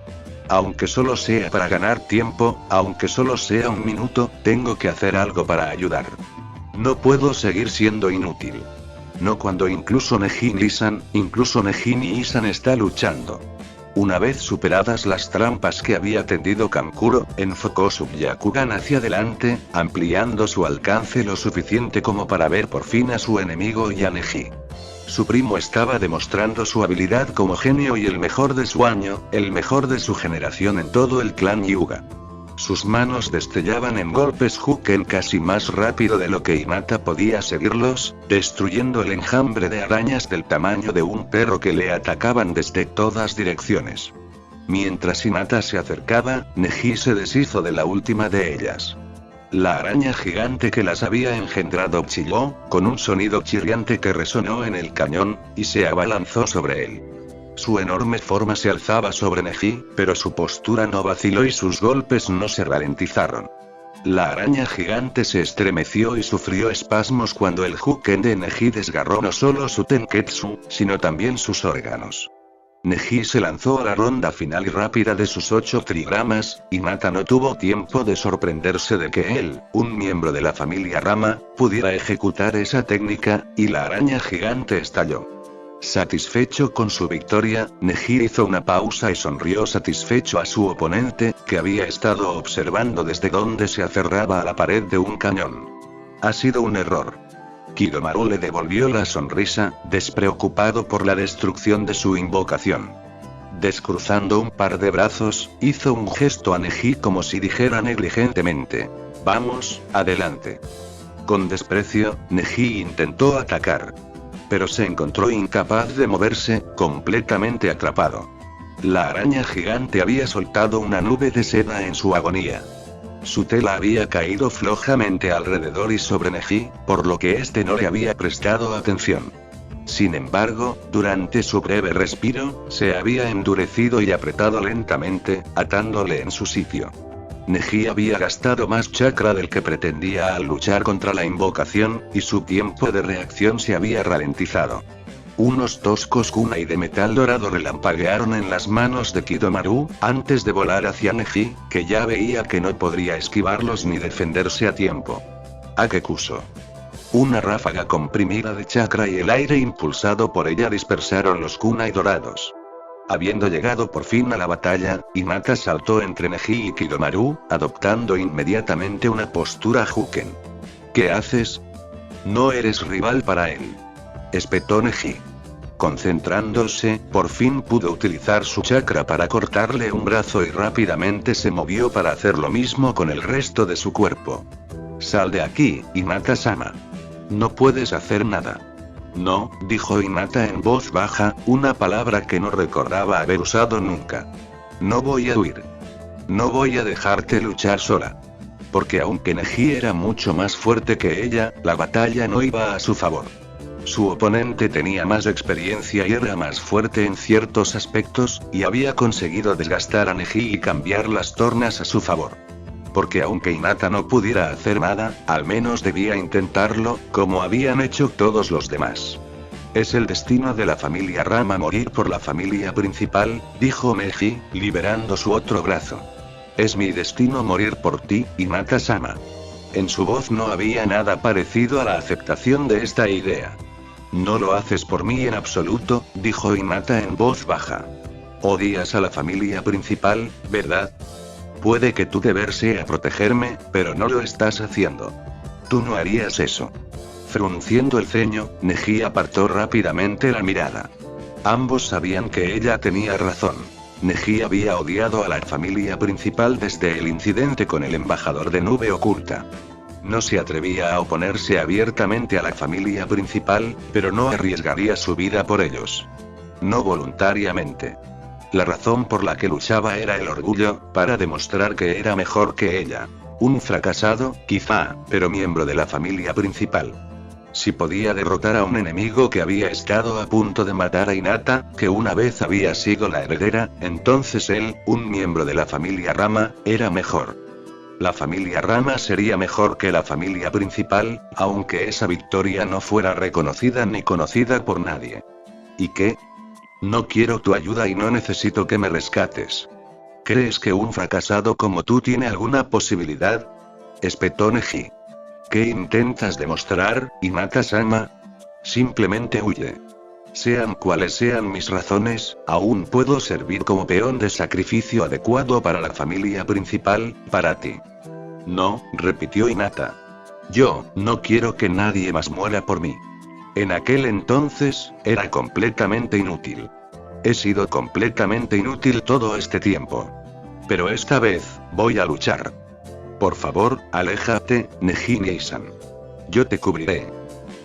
Aunque solo sea para ganar tiempo, aunque solo sea un minuto, tengo que hacer algo para ayudar. No puedo seguir siendo inútil. No cuando incluso Neji-san está luchando. Una vez superadas las trampas que había tendido Kankuro, enfocó su Byakugan hacia adelante, ampliando su alcance lo suficiente como para ver por fin a su enemigo y a Neji. Su primo estaba demostrando su habilidad como genio y el mejor de su año, el mejor de su generación en todo el clan Hyuga. Sus manos destellaban en golpes Huken casi más rápido de lo que Hinata podía seguirlos, destruyendo el enjambre de arañas del tamaño de un perro que le atacaban desde todas direcciones. Mientras Hinata se acercaba, Neji se deshizo de la última de ellas. La araña gigante que las había engendrado chilló, con un sonido chirriante que resonó en el cañón, y se abalanzó sobre él. Su enorme forma se alzaba sobre Neji, pero su postura no vaciló y sus golpes no se ralentizaron. La araña gigante se estremeció y sufrió espasmos cuando el Huken de Neji desgarró no solo su tenketsu, sino también sus órganos. Neji se lanzó a la ronda final y rápida de sus 8 trigramas, y Hinata no tuvo tiempo de sorprenderse de que él, un miembro de la familia Rama, pudiera ejecutar esa técnica, y la araña gigante estalló. Satisfecho con su victoria, Neji hizo una pausa y sonrió satisfecho a su oponente, que había estado observando desde donde se aferraba a la pared de un cañón. Ha sido un error. Kidomaru le devolvió la sonrisa, despreocupado por la destrucción de su invocación. Descruzando un par de brazos, hizo un gesto a Neji como si dijera negligentemente: «Vamos, adelante». Con desprecio, Neji intentó atacar. Pero se encontró incapaz de moverse, completamente atrapado. La araña gigante había soltado una nube de seda en su agonía. Su tela había caído flojamente alrededor y sobre Neji, por lo que este no le había prestado atención. Sin embargo, durante su breve respiro, se había endurecido y apretado lentamente, atándole en su sitio. Neji había gastado más chakra del que pretendía al luchar contra la invocación, y su tiempo de reacción se había ralentizado. Unos toscos kunai de metal dorado relampaguearon en las manos de Kidomaru, antes de volar hacia Neji, que ya veía que no podría esquivarlos ni defenderse a tiempo. Akekuso. Una ráfaga comprimida de chakra y el aire impulsado por ella dispersaron los kunai dorados. Habiendo llegado por fin a la batalla, Hinata saltó entre Neji y Kidomaru, adoptando inmediatamente una postura Juken. ¿Qué haces? No eres rival para él. Espetó Neji. Concentrándose, por fin pudo utilizar su chakra para cortarle un brazo y rápidamente se movió para hacer lo mismo con el resto de su cuerpo. Sal de aquí, Hinata-sama. No puedes hacer nada. No, dijo Hinata en voz baja, una palabra que no recordaba haber usado nunca. No voy a huir. No voy a dejarte luchar sola. Porque aunque Neji era mucho más fuerte que ella, la batalla no iba a su favor. Su oponente tenía más experiencia y era más fuerte en ciertos aspectos, y había conseguido desgastar a Neji y cambiar las tornas a su favor. Porque aunque Hinata no pudiera hacer nada, al menos debía intentarlo, como habían hecho todos los demás. Es el destino de la familia Rama morir por la familia principal, dijo Neji, liberando su otro brazo. Es mi destino morir por ti, Hinata-sama. En su voz no había nada parecido a la aceptación de esta idea. No lo haces por mí en absoluto, dijo Hinata en voz baja. Odias a la familia principal, ¿verdad? Puede que tu deber sea protegerme, pero no lo estás haciendo. Tú no harías eso. Frunciendo el ceño, Neji apartó rápidamente la mirada. Ambos sabían que ella tenía razón. Neji había odiado a la familia principal desde el incidente con el embajador de nube oculta. No se atrevía a oponerse abiertamente a la familia principal, pero no arriesgaría su vida por ellos. No voluntariamente. La razón por la que luchaba era el orgullo, para demostrar que era mejor que ella. Un fracasado, quizá, pero miembro de la familia principal. Si podía derrotar a un enemigo que había estado a punto de matar a Hinata, que una vez había sido la heredera, entonces él, un miembro de la familia Rama, era mejor. La familia Rama sería mejor que la familia principal, aunque esa victoria no fuera reconocida ni conocida por nadie. ¿Y qué? No quiero tu ayuda y no necesito que me rescates. ¿Crees que un fracasado como tú tiene alguna posibilidad? Espetó Neji. ¿Qué intentas demostrar, Hinata-sama? Simplemente huye. Sean cuales sean mis razones, aún puedo servir como peón de sacrificio adecuado para la familia principal, para ti. No, repitió Hinata. Yo no quiero que nadie más muera por mí. En aquel entonces, era completamente inútil. He sido completamente inútil todo este tiempo. Pero esta vez, voy a luchar. Por favor, aléjate, Neji Niisan. Yo te cubriré.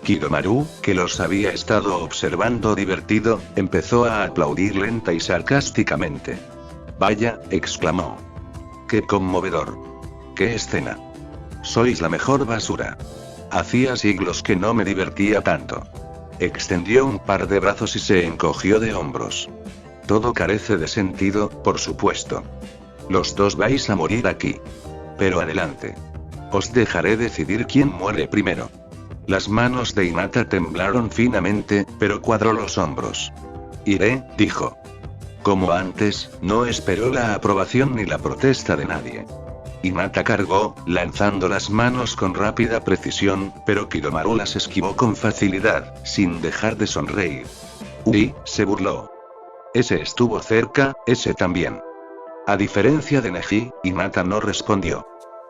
Kidomaru, que los había estado observando divertido, empezó a aplaudir lenta y sarcásticamente. Vaya, exclamó. ¡Qué conmovedor! ¡Qué escena! Sois la mejor basura. Hacía siglos que no me divertía tanto. Extendió un par de brazos y se encogió de hombros. Todo carece de sentido, por supuesto. Los dos vais a morir aquí. Pero adelante. Os dejaré decidir quién muere primero. Las manos de Hinata temblaron finamente, pero cuadró los hombros. Iré, dijo. Como antes, no esperó la aprobación ni la protesta de nadie. Hinata cargó, lanzando las manos con rápida precisión, pero Kidomaru las esquivó con facilidad, sin dejar de sonreír. Uy, se burló. Ese estuvo cerca, ese también. A diferencia de Neji, Hinata no respondió.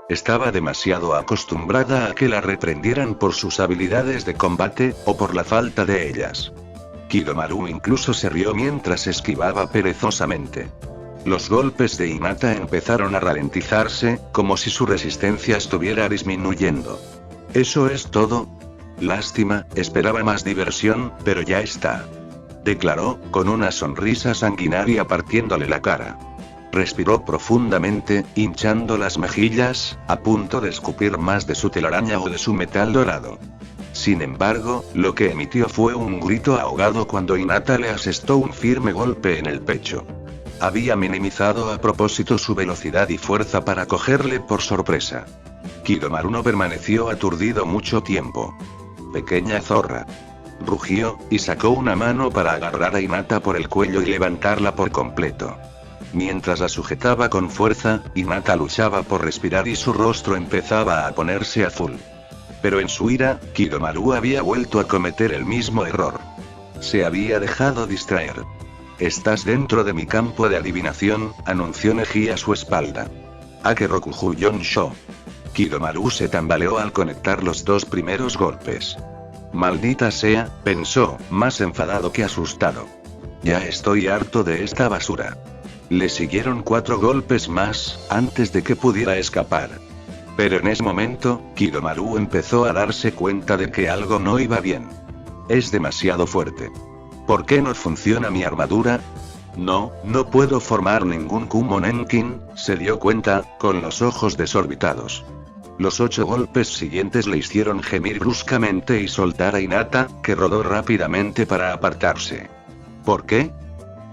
Estaba demasiado acostumbrada a que la reprendieran por sus habilidades de combate, o por la falta de ellas. Kidomaru incluso se rió mientras esquivaba perezosamente. Los golpes de Hinata empezaron a ralentizarse, como si su resistencia estuviera disminuyendo. ¿Eso es todo? Lástima, esperaba más diversión, pero ya está. Declaró, con una sonrisa sanguinaria partiéndole la cara. Respiró profundamente, hinchando las mejillas, a punto de escupir más de su telaraña o de su metal dorado. Sin embargo, lo que emitió fue un grito ahogado cuando Hinata le asestó un firme golpe en el pecho. Había minimizado a propósito su velocidad y fuerza para cogerle por sorpresa. Kidomaru no permaneció aturdido mucho tiempo. Pequeña zorra. Rugió, y sacó una mano para agarrar a Hinata por el cuello y levantarla por completo. Mientras la sujetaba con fuerza, Hinata luchaba por respirar y su rostro empezaba a ponerse azul. Pero en su ira, Kidomaru había vuelto a cometer el mismo error. Se había dejado distraer. «Estás dentro de mi campo de adivinación», anunció Neji a su espalda. Akerokuju Yonsho. Kidomaru se tambaleó al conectar los dos primeros golpes. Maldita sea, pensó, más enfadado que asustado. Ya estoy harto de esta basura. Le siguieron 4 golpes más, antes de que pudiera escapar. Pero en ese momento, Kidomaru empezó a darse cuenta de que algo no iba bien. Es demasiado fuerte. ¿Por qué no funciona mi armadura? No puedo formar ningún Kumonenkin, se dio cuenta, con los ojos desorbitados. Los 8 golpes siguientes le hicieron gemir bruscamente y soltar a Hinata, que rodó rápidamente para apartarse. ¿Por qué?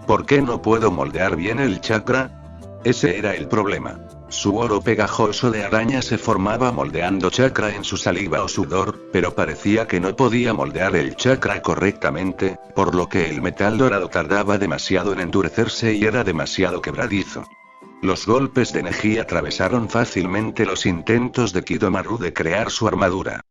¿Por qué no puedo moldear bien el chakra? Ese era el problema. Su oro pegajoso de araña se formaba moldeando chakra en su saliva o sudor, pero parecía que no podía moldear el chakra correctamente, por lo que el metal dorado tardaba demasiado en endurecerse y era demasiado quebradizo. Los golpes de energía atravesaron fácilmente los intentos de Kidomaru de crear su armadura.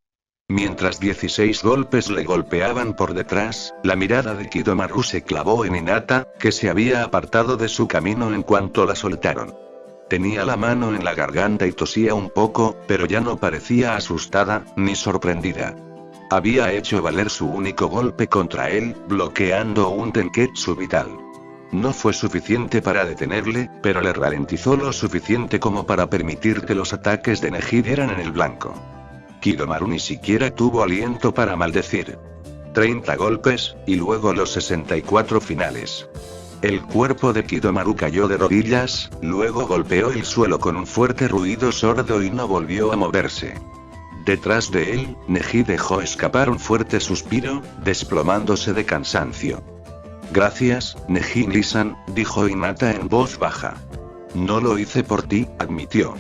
Mientras 16 golpes le golpeaban por detrás, la mirada de Kidomaru se clavó en Hinata, que se había apartado de su camino en cuanto la soltaron. Tenía la mano en la garganta y tosía un poco, pero ya no parecía asustada, ni sorprendida. Había hecho valer su único golpe contra él, bloqueando un Tenketsu vital. No fue suficiente para detenerle, pero le ralentizó lo suficiente como para permitir que los ataques de Neji dieran en el blanco. Kidomaru ni siquiera tuvo aliento para maldecir. 30 golpes, y luego los 64 finales. El cuerpo de Kidomaru cayó de rodillas, luego golpeó el suelo con un fuerte ruido sordo y no volvió a moverse. Detrás de él, Neji dejó escapar un fuerte suspiro, desplomándose de cansancio. Gracias, Neji-san, dijo Hinata en voz baja. No lo hice por ti, admitió.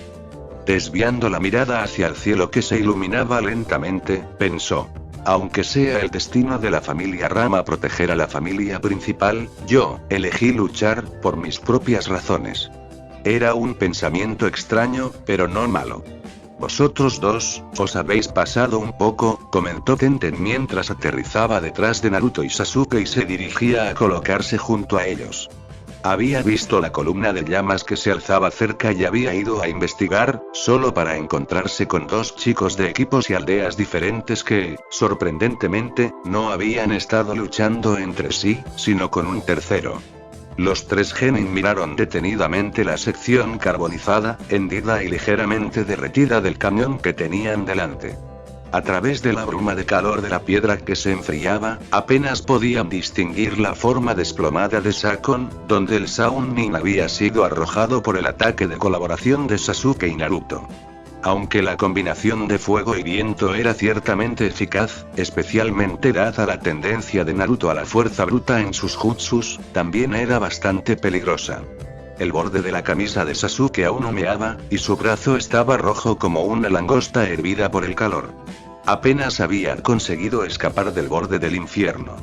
Desviando la mirada hacia el cielo que se iluminaba lentamente, pensó. Aunque sea el destino de la familia Rama proteger a la familia principal, yo elegí luchar por mis propias razones. Era un pensamiento extraño, pero no malo. Vosotros dos, os habéis pasado un poco, comentó Tenten mientras aterrizaba detrás de Naruto y Sasuke y se dirigía a colocarse junto a ellos. Había visto la columna de llamas que se alzaba cerca y había ido a investigar, solo para encontrarse con 2 chicos de equipos y aldeas diferentes que, sorprendentemente, no habían estado luchando entre sí, sino con un tercero. Los 3 genin miraron detenidamente la sección carbonizada, hendida y ligeramente derretida del cañón que tenían delante. A través de la bruma de calor de la piedra que se enfriaba, apenas podían distinguir la forma desplomada de Sakon, donde el Saunin había sido arrojado por el ataque de colaboración de Sasuke y Naruto. Aunque la combinación de fuego y viento era ciertamente eficaz, especialmente dada la tendencia de Naruto a la fuerza bruta en sus jutsus, también era bastante peligrosa. El borde de la camisa de Sasuke aún humeaba, y su brazo estaba rojo como una langosta hervida por el calor. Apenas había conseguido escapar del borde del infierno.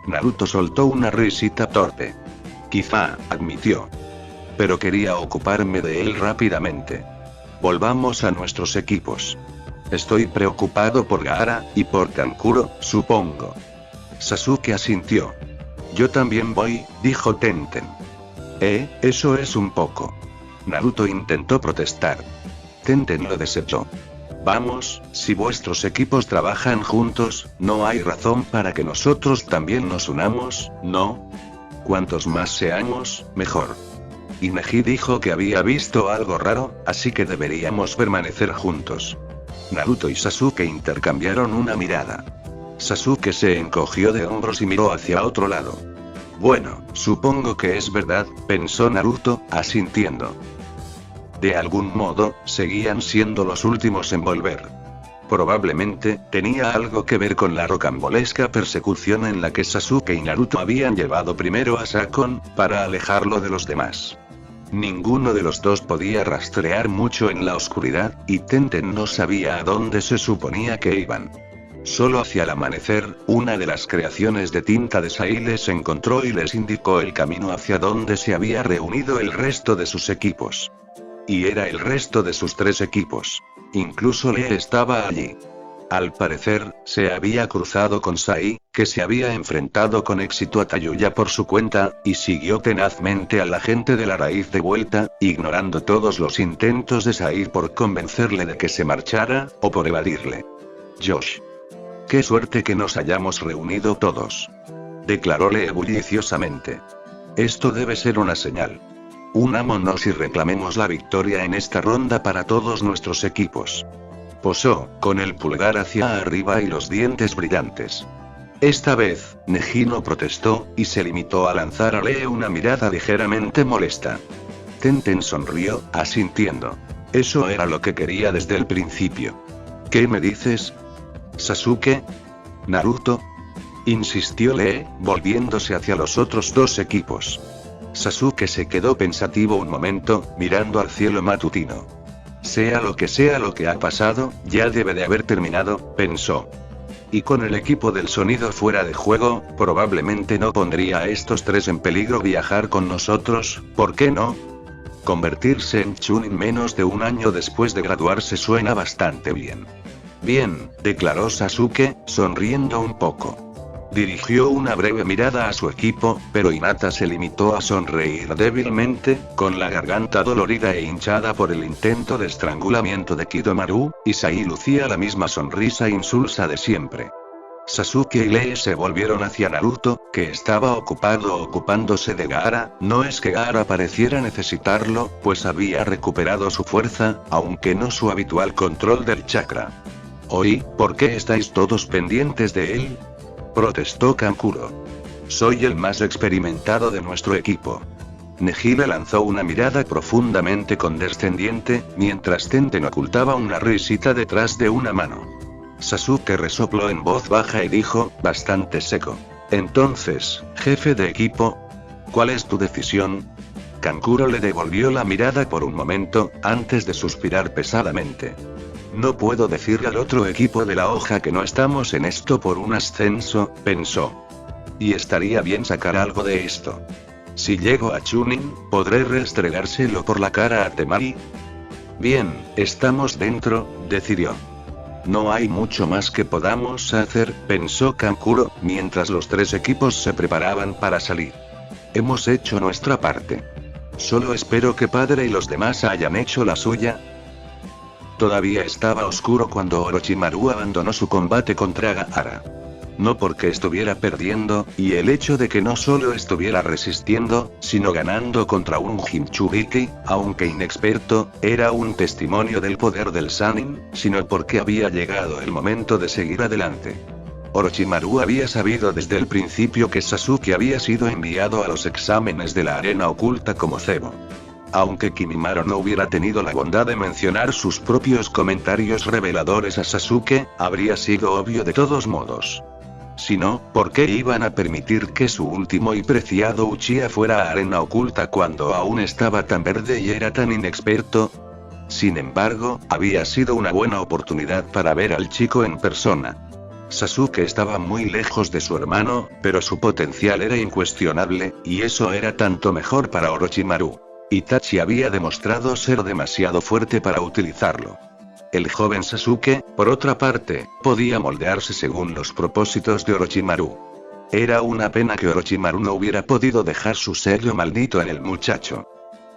Naruto soltó una risita torpe. Quizá, admitió. Pero quería ocuparme de él rápidamente. Volvamos a nuestros equipos. Estoy preocupado por Gaara, y por Kankuro, supongo. Sasuke asintió. Yo también voy, dijo Tenten. Eso es un poco. Naruto intentó protestar. Tenten lo desechó. Vamos, si vuestros equipos trabajan juntos, no hay razón para que nosotros también nos unamos, ¿no? Cuantos más seamos, mejor. Y Neji dijo que había visto algo raro, así que deberíamos permanecer juntos. Naruto y Sasuke intercambiaron una mirada. Sasuke se encogió de hombros y miró hacia otro lado. Bueno, supongo que es verdad, pensó Naruto, asintiendo. De algún modo, seguían siendo los últimos en volver. Probablemente, tenía algo que ver con la rocambolesca persecución en la que Sasuke y Naruto habían llevado primero a Sakon, para alejarlo de los demás. Ninguno de los dos podía rastrear mucho en la oscuridad, y Tenten no sabía a dónde se suponía que iban. Solo hacia el amanecer, una de las creaciones de tinta de Sai les encontró y les indicó el camino hacia donde se había reunido el resto de sus equipos. Y era el resto de sus 3 equipos. Incluso Lee estaba allí. Al parecer, se había cruzado con Sai, que se había enfrentado con éxito a Tayuya por su cuenta, y siguió tenazmente a la gente de la raíz de vuelta, ignorando todos los intentos de Sai por convencerle de que se marchara, o por evadirle. Josh. Qué suerte que nos hayamos reunido todos. Declaró Lee bulliciosamente. Esto debe ser una señal. Unámonos y reclamemos la victoria en esta ronda para todos nuestros equipos. Posó, con el pulgar hacia arriba y los dientes brillantes. Esta vez, Neji no protestó, y se limitó a lanzar a Lee una mirada ligeramente molesta. Tenten sonrió, asintiendo. Eso era lo que quería desde el principio. ¿Qué me dices? ¿Sasuke? ¿Naruto? Insistió Lee, volviéndose hacia los otros 2 equipos. Sasuke se quedó pensativo un momento, mirando al cielo matutino. Sea lo que ha pasado, ya debe de haber terminado, pensó. Y con el equipo del sonido fuera de juego, probablemente no pondría a estos 3 en peligro viajar con nosotros, ¿por qué no? Convertirse en Chunin menos de un año después de graduarse suena bastante bien. Bien, declaró Sasuke, sonriendo un poco. Dirigió una breve mirada a su equipo, pero Hinata se limitó a sonreír débilmente, con la garganta dolorida e hinchada por el intento de estrangulamiento de Kidomaru, y Sai lucía la misma sonrisa insulsa de siempre. Sasuke y Lee se volvieron hacia Naruto, que estaba ocupándose de Gaara. No es que Gaara pareciera necesitarlo, pues había recuperado su fuerza, aunque no su habitual control del chakra. «Oí, ¿por qué estáis todos pendientes de él?», protestó Kankuro. «Soy el más experimentado de nuestro equipo». Neji le lanzó una mirada profundamente condescendiente, mientras Tenten ocultaba una risita detrás de una mano. Sasuke resopló en voz baja y dijo, bastante seco. «Entonces, jefe de equipo, ¿cuál es tu decisión?». Kankuro le devolvió la mirada por un momento, antes de suspirar pesadamente. «No puedo decirle al otro equipo de la hoja que no estamos en esto por un ascenso», pensó. «Y estaría bien sacar algo de esto. Si llego a Chunin, ¿podré restregárselo por la cara a Temari?». «Bien, estamos dentro», decidió. «No hay mucho más que podamos hacer», pensó Kankuro, mientras los 3 equipos se preparaban para salir. «Hemos hecho nuestra parte. Solo espero que Padre y los demás hayan hecho la suya». Todavía estaba oscuro cuando Orochimaru abandonó su combate contra Gaara. No porque estuviera perdiendo, y el hecho de que no solo estuviera resistiendo, sino ganando contra un Jinchuriki, aunque inexperto, era un testimonio del poder del Sannin, sino porque había llegado el momento de seguir adelante. Orochimaru había sabido desde el principio que Sasuke había sido enviado a los exámenes de la arena oculta como cebo. Aunque Kimimaro no hubiera tenido la bondad de mencionar sus propios comentarios reveladores a Sasuke, habría sido obvio de todos modos. Si no, ¿por qué iban a permitir que su último y preciado Uchiha fuera a arena oculta cuando aún estaba tan verde y era tan inexperto? Sin embargo, había sido una buena oportunidad para ver al chico en persona. Sasuke estaba muy lejos de su hermano, pero su potencial era incuestionable, y eso era tanto mejor para Orochimaru. Itachi había demostrado ser demasiado fuerte para utilizarlo. El joven Sasuke, por otra parte, podía moldearse según los propósitos de Orochimaru. Era una pena que Orochimaru no hubiera podido dejar su sello maldito en el muchacho.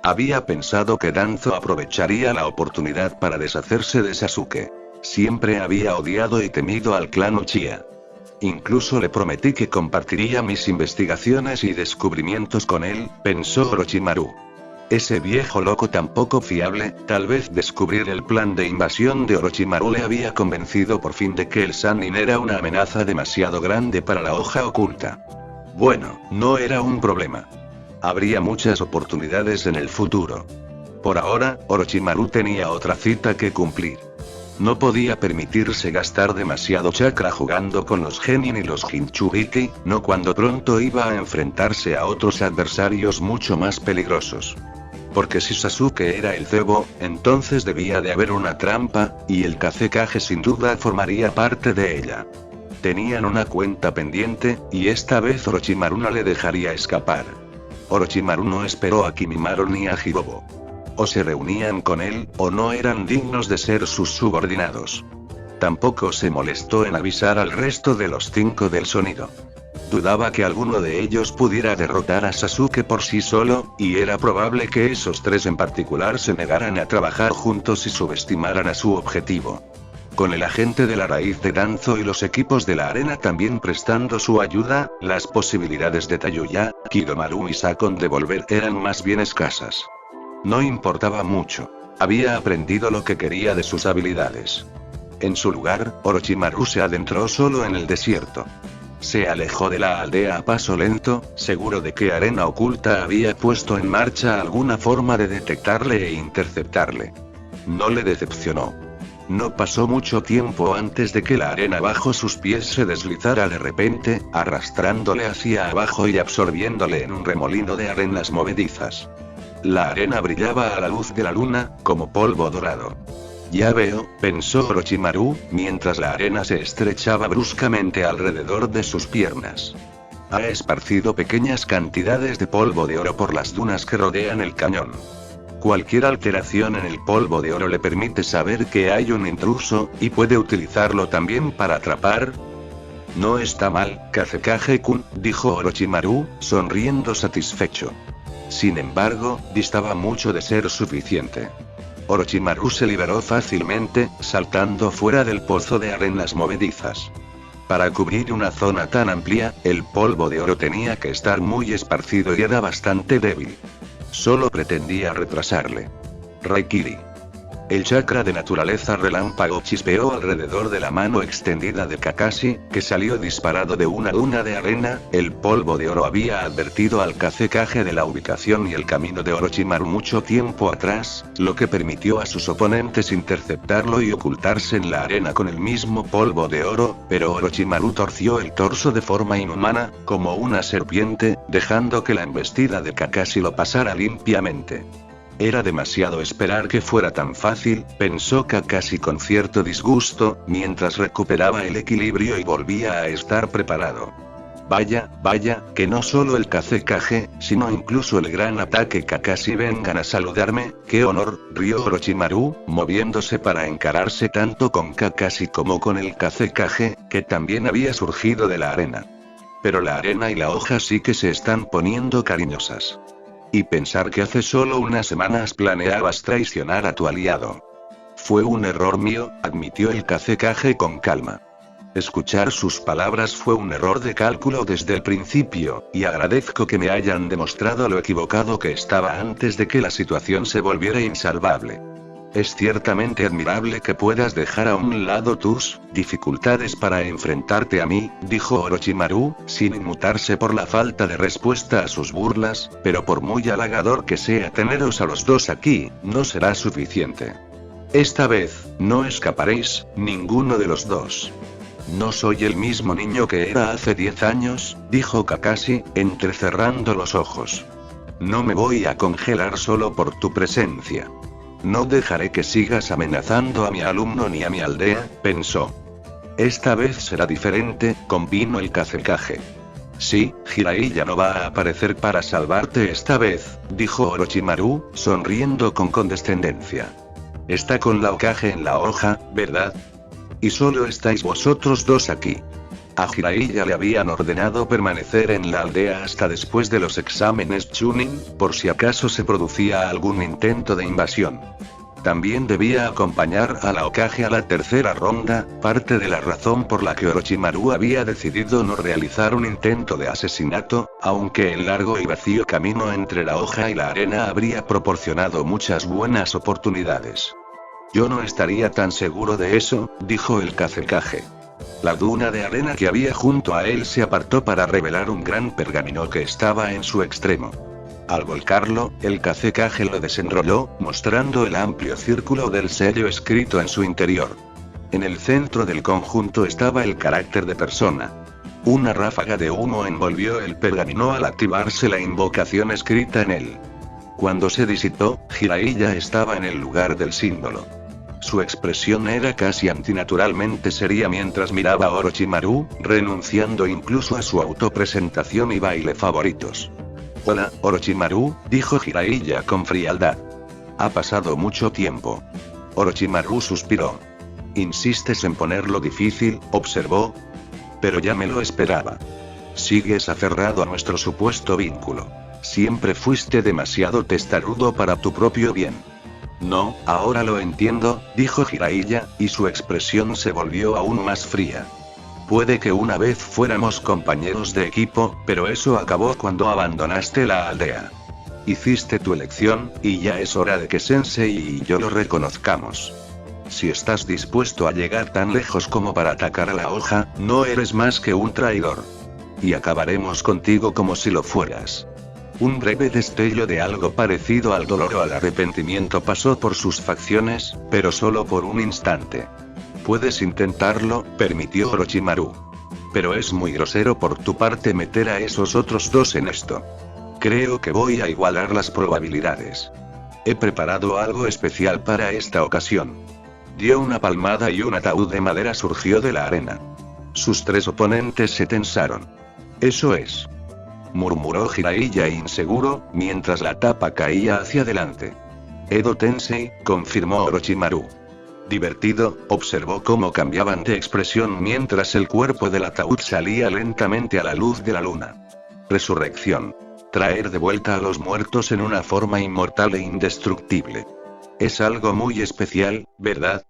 Había pensado que Danzo aprovecharía la oportunidad para deshacerse de Sasuke. Siempre había odiado y temido al clan Uchiha. Incluso le prometí que compartiría mis investigaciones y descubrimientos con él, pensó Orochimaru. Ese viejo loco tan poco fiable, tal vez descubrir el plan de invasión de Orochimaru le había convencido por fin de que el Sannin era una amenaza demasiado grande para la hoja oculta. Bueno, no era un problema. Habría muchas oportunidades en el futuro. Por ahora, Orochimaru tenía otra cita que cumplir. No podía permitirse gastar demasiado chakra jugando con los Genin y los Jinchuriki, no cuando pronto iba a enfrentarse a otros adversarios mucho más peligrosos. Porque si Sasuke era el cebo, entonces debía de haber una trampa, y el Kazekage sin duda formaría parte de ella. Tenían una cuenta pendiente, y esta vez Orochimaru no le dejaría escapar. Orochimaru no esperó a Kimimaro ni a Hibobo. O se reunían con él, o no eran dignos de ser sus subordinados. Tampoco se molestó en avisar al resto de los 5 del sonido. Dudaba que alguno de ellos pudiera derrotar a Sasuke por sí solo, y era probable que esos 3 en particular se negaran a trabajar juntos y subestimaran a su objetivo. Con el agente de la raíz de Danzo y los equipos de la arena también prestando su ayuda, las posibilidades de Tayuya, Kidomaru y Sakon de volver eran más bien escasas. No importaba mucho. Había aprendido lo que quería de sus habilidades. En su lugar, Orochimaru se adentró solo en el desierto. Se alejó de la aldea a paso lento, seguro de que Arena Oculta había puesto en marcha alguna forma de detectarle e interceptarle. No le decepcionó. No pasó mucho tiempo antes de que la arena bajo sus pies se deslizara de repente, arrastrándole hacia abajo y absorbiéndole en un remolino de arenas movedizas. La arena brillaba a la luz de la luna, como polvo dorado. Ya veo, pensó Orochimaru, mientras la arena se estrechaba bruscamente alrededor de sus piernas. Ha esparcido pequeñas cantidades de polvo de oro por las dunas que rodean el cañón. Cualquier alteración en el polvo de oro le permite saber que hay un intruso, y puede utilizarlo también para atrapar. No está mal, Kazekage-kun, dijo Orochimaru, sonriendo satisfecho. Sin embargo, distaba mucho de ser suficiente. Orochimaru se liberó fácilmente, saltando fuera del pozo de arenas movedizas. Para cubrir una zona tan amplia, el polvo de oro tenía que estar muy esparcido y era bastante débil. Solo pretendía retrasarle. Raikiri. El chakra de naturaleza relámpago chispeó alrededor de la mano extendida de Kakashi, que salió disparado de una duna de arena. El polvo de oro había advertido al Kazekage de la ubicación y el camino de Orochimaru mucho tiempo atrás, lo que permitió a sus oponentes interceptarlo y ocultarse en la arena con el mismo polvo de oro, pero Orochimaru torció el torso de forma inhumana, como una serpiente, dejando que la embestida de Kakashi lo pasara limpiamente. Era demasiado esperar que fuera tan fácil, pensó Kakashi con cierto disgusto, mientras recuperaba el equilibrio y volvía a estar preparado. Vaya, que no solo el Kazekage, sino incluso el gran ataque Kakashi vengan a saludarme, qué honor, rió Orochimaru, moviéndose para encararse tanto con Kakashi como con el Kazekage, que también había surgido de la arena. Pero la arena y la hoja sí que se están poniendo cariñosas. Y pensar que hace solo unas semanas planeabas traicionar a tu aliado. Fue un error mío, admitió el Kazekage con calma. Escuchar sus palabras fue un error de cálculo desde el principio, y agradezco que me hayan demostrado lo equivocado que estaba antes de que la situación se volviera insalvable. Es ciertamente admirable que puedas dejar a un lado tus dificultades para enfrentarte a mí, dijo Orochimaru, sin inmutarse por la falta de respuesta a sus burlas, pero por muy halagador que sea teneros a los dos aquí, no será suficiente. Esta vez, no escaparéis, ninguno de los dos. No soy el mismo niño que era hace 10 años, dijo Kakashi, entrecerrando los ojos. No me voy a congelar solo por tu presencia. No dejaré que sigas amenazando a mi alumno ni a mi aldea, pensó. Esta vez será diferente, convino el Kazekage. Sí, Jiraiya no va a aparecer para salvarte esta vez, dijo Orochimaru, sonriendo con condescendencia. Está con la Hokage en la hoja, ¿verdad? Y solo estáis vosotros dos aquí. A Jiraiya le habían ordenado permanecer en la aldea hasta después de los exámenes Chunin, por si acaso se producía algún intento de invasión. También debía acompañar a la Hokage a la tercera ronda, parte de la razón por la que Orochimaru había decidido no realizar un intento de asesinato, aunque el largo y vacío camino entre la hoja y la arena habría proporcionado muchas buenas oportunidades. Yo no estaría tan seguro de eso, dijo el Kazekage. La duna de arena que había junto a él se apartó para revelar un gran pergamino que estaba en su extremo. Al volcarlo, el Kazekage lo desenrolló, mostrando el amplio círculo del sello escrito en su interior. En el centro del conjunto estaba el carácter de persona. Una ráfaga de humo envolvió el pergamino al activarse la invocación escrita en él. Cuando se disipó, Jiraiya estaba en el lugar del símbolo. Su expresión era casi antinaturalmente seria mientras miraba a Orochimaru, renunciando incluso a su autopresentación y baile favoritos. Hola, Orochimaru, dijo Jiraiya con frialdad. Ha pasado mucho tiempo. Orochimaru suspiró. ¿Insistes en ponerlo difícil?, observó. Pero ya me lo esperaba. Sigues aferrado a nuestro supuesto vínculo. Siempre fuiste demasiado testarudo para tu propio bien. No, ahora lo entiendo, dijo Jiraiya, y su expresión se volvió aún más fría. Puede que una vez fuéramos compañeros de equipo, pero eso acabó cuando abandonaste la aldea. Hiciste tu elección, y ya es hora de que Sensei y yo lo reconozcamos. Si estás dispuesto a llegar tan lejos como para atacar a la hoja, no eres más que un traidor. Y acabaremos contigo como si lo fueras. Un breve destello de algo parecido al dolor o al arrepentimiento pasó por sus facciones, pero solo por un instante. Puedes intentarlo, permitió Orochimaru. Pero es muy grosero por tu parte meter a esos otros dos en esto. Creo que voy a igualar las probabilidades. He preparado algo especial para esta ocasión. Dio una palmada y un ataúd de madera surgió de la arena. Sus tres oponentes se tensaron. Eso es, murmuró Jiraiya inseguro, mientras la tapa caía hacia adelante. Edo Tensei, confirmó Orochimaru. Divertido, observó cómo cambiaban de expresión mientras el cuerpo del ataúd salía lentamente a la luz de la luna. Resurrección. Traer de vuelta a los muertos en una forma inmortal e indestructible. Es algo muy especial, ¿verdad?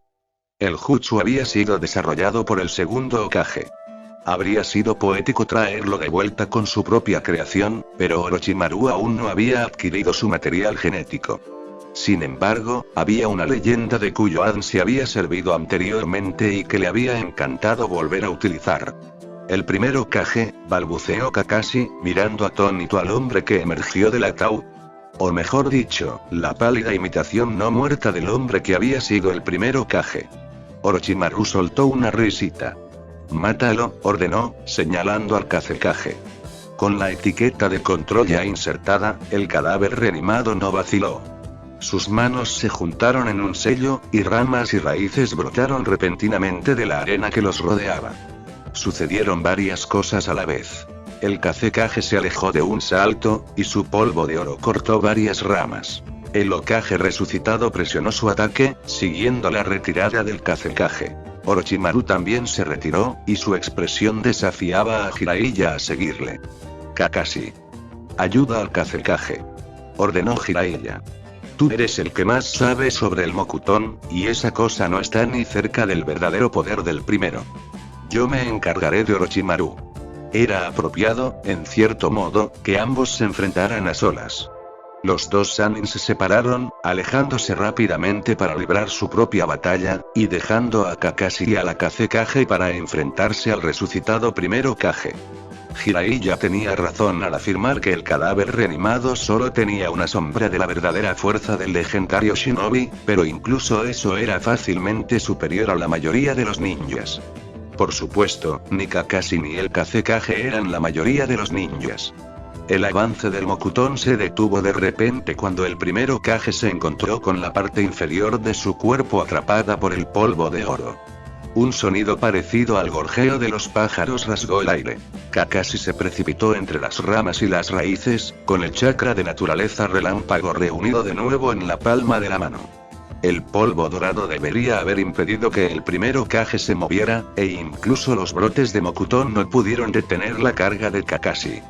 El jutsu había sido desarrollado por el segundo Hokage. Habría sido poético traerlo de vuelta con su propia creación, pero Orochimaru aún no había adquirido su material genético. Sin embargo, había una leyenda de cuyo Adan se había servido anteriormente y que le había encantado volver a utilizar. El primero Hokage, balbuceó Kakashi, mirando atónito al hombre que emergió del ataúd. O mejor dicho, la pálida imitación no muerta del hombre que había sido el primero Hokage. Orochimaru soltó una risita. Mátalo, ordenó, señalando al Kazekage. Con la etiqueta de control ya insertada, el cadáver reanimado no vaciló. Sus manos se juntaron en un sello, y ramas y raíces brotaron repentinamente de la arena que los rodeaba. Sucedieron varias cosas a la vez. El Kazekage se alejó de un salto, y su polvo de oro cortó varias ramas. El Hokage resucitado presionó su ataque, siguiendo la retirada del Kazekage. Orochimaru también se retiró, y su expresión desafiaba a Jiraiya a seguirle. Kakashi. Ayuda al Kazekage. Ordenó Jiraiya. Tú eres el que más sabe sobre el Mokuton, y esa cosa no está ni cerca del verdadero poder del primero. Yo me encargaré de Orochimaru. Era apropiado, en cierto modo, que ambos se enfrentaran a solas. Los dos Sannin se separaron, alejándose rápidamente para librar su propia batalla, y dejando a Kakashi y a la Kazekage para enfrentarse al resucitado primero Hokage. Jiraiya tenía razón al afirmar que el cadáver reanimado solo tenía una sombra de la verdadera fuerza del legendario shinobi, pero incluso eso era fácilmente superior a la mayoría de los ninjas. Por supuesto, ni Kakashi ni el Kazekage eran la mayoría de los ninjas. El avance del Mokuton se detuvo de repente cuando el primero Hokage se encontró con la parte inferior de su cuerpo atrapada por el polvo de oro. Un sonido parecido al gorjeo de los pájaros rasgó el aire. Kakashi se precipitó entre las ramas y las raíces, con el chakra de naturaleza relámpago reunido de nuevo en la palma de la mano. El polvo dorado debería haber impedido que el primer Hokage se moviera, e incluso los brotes de Mokuton no pudieron detener la carga de Kakashi.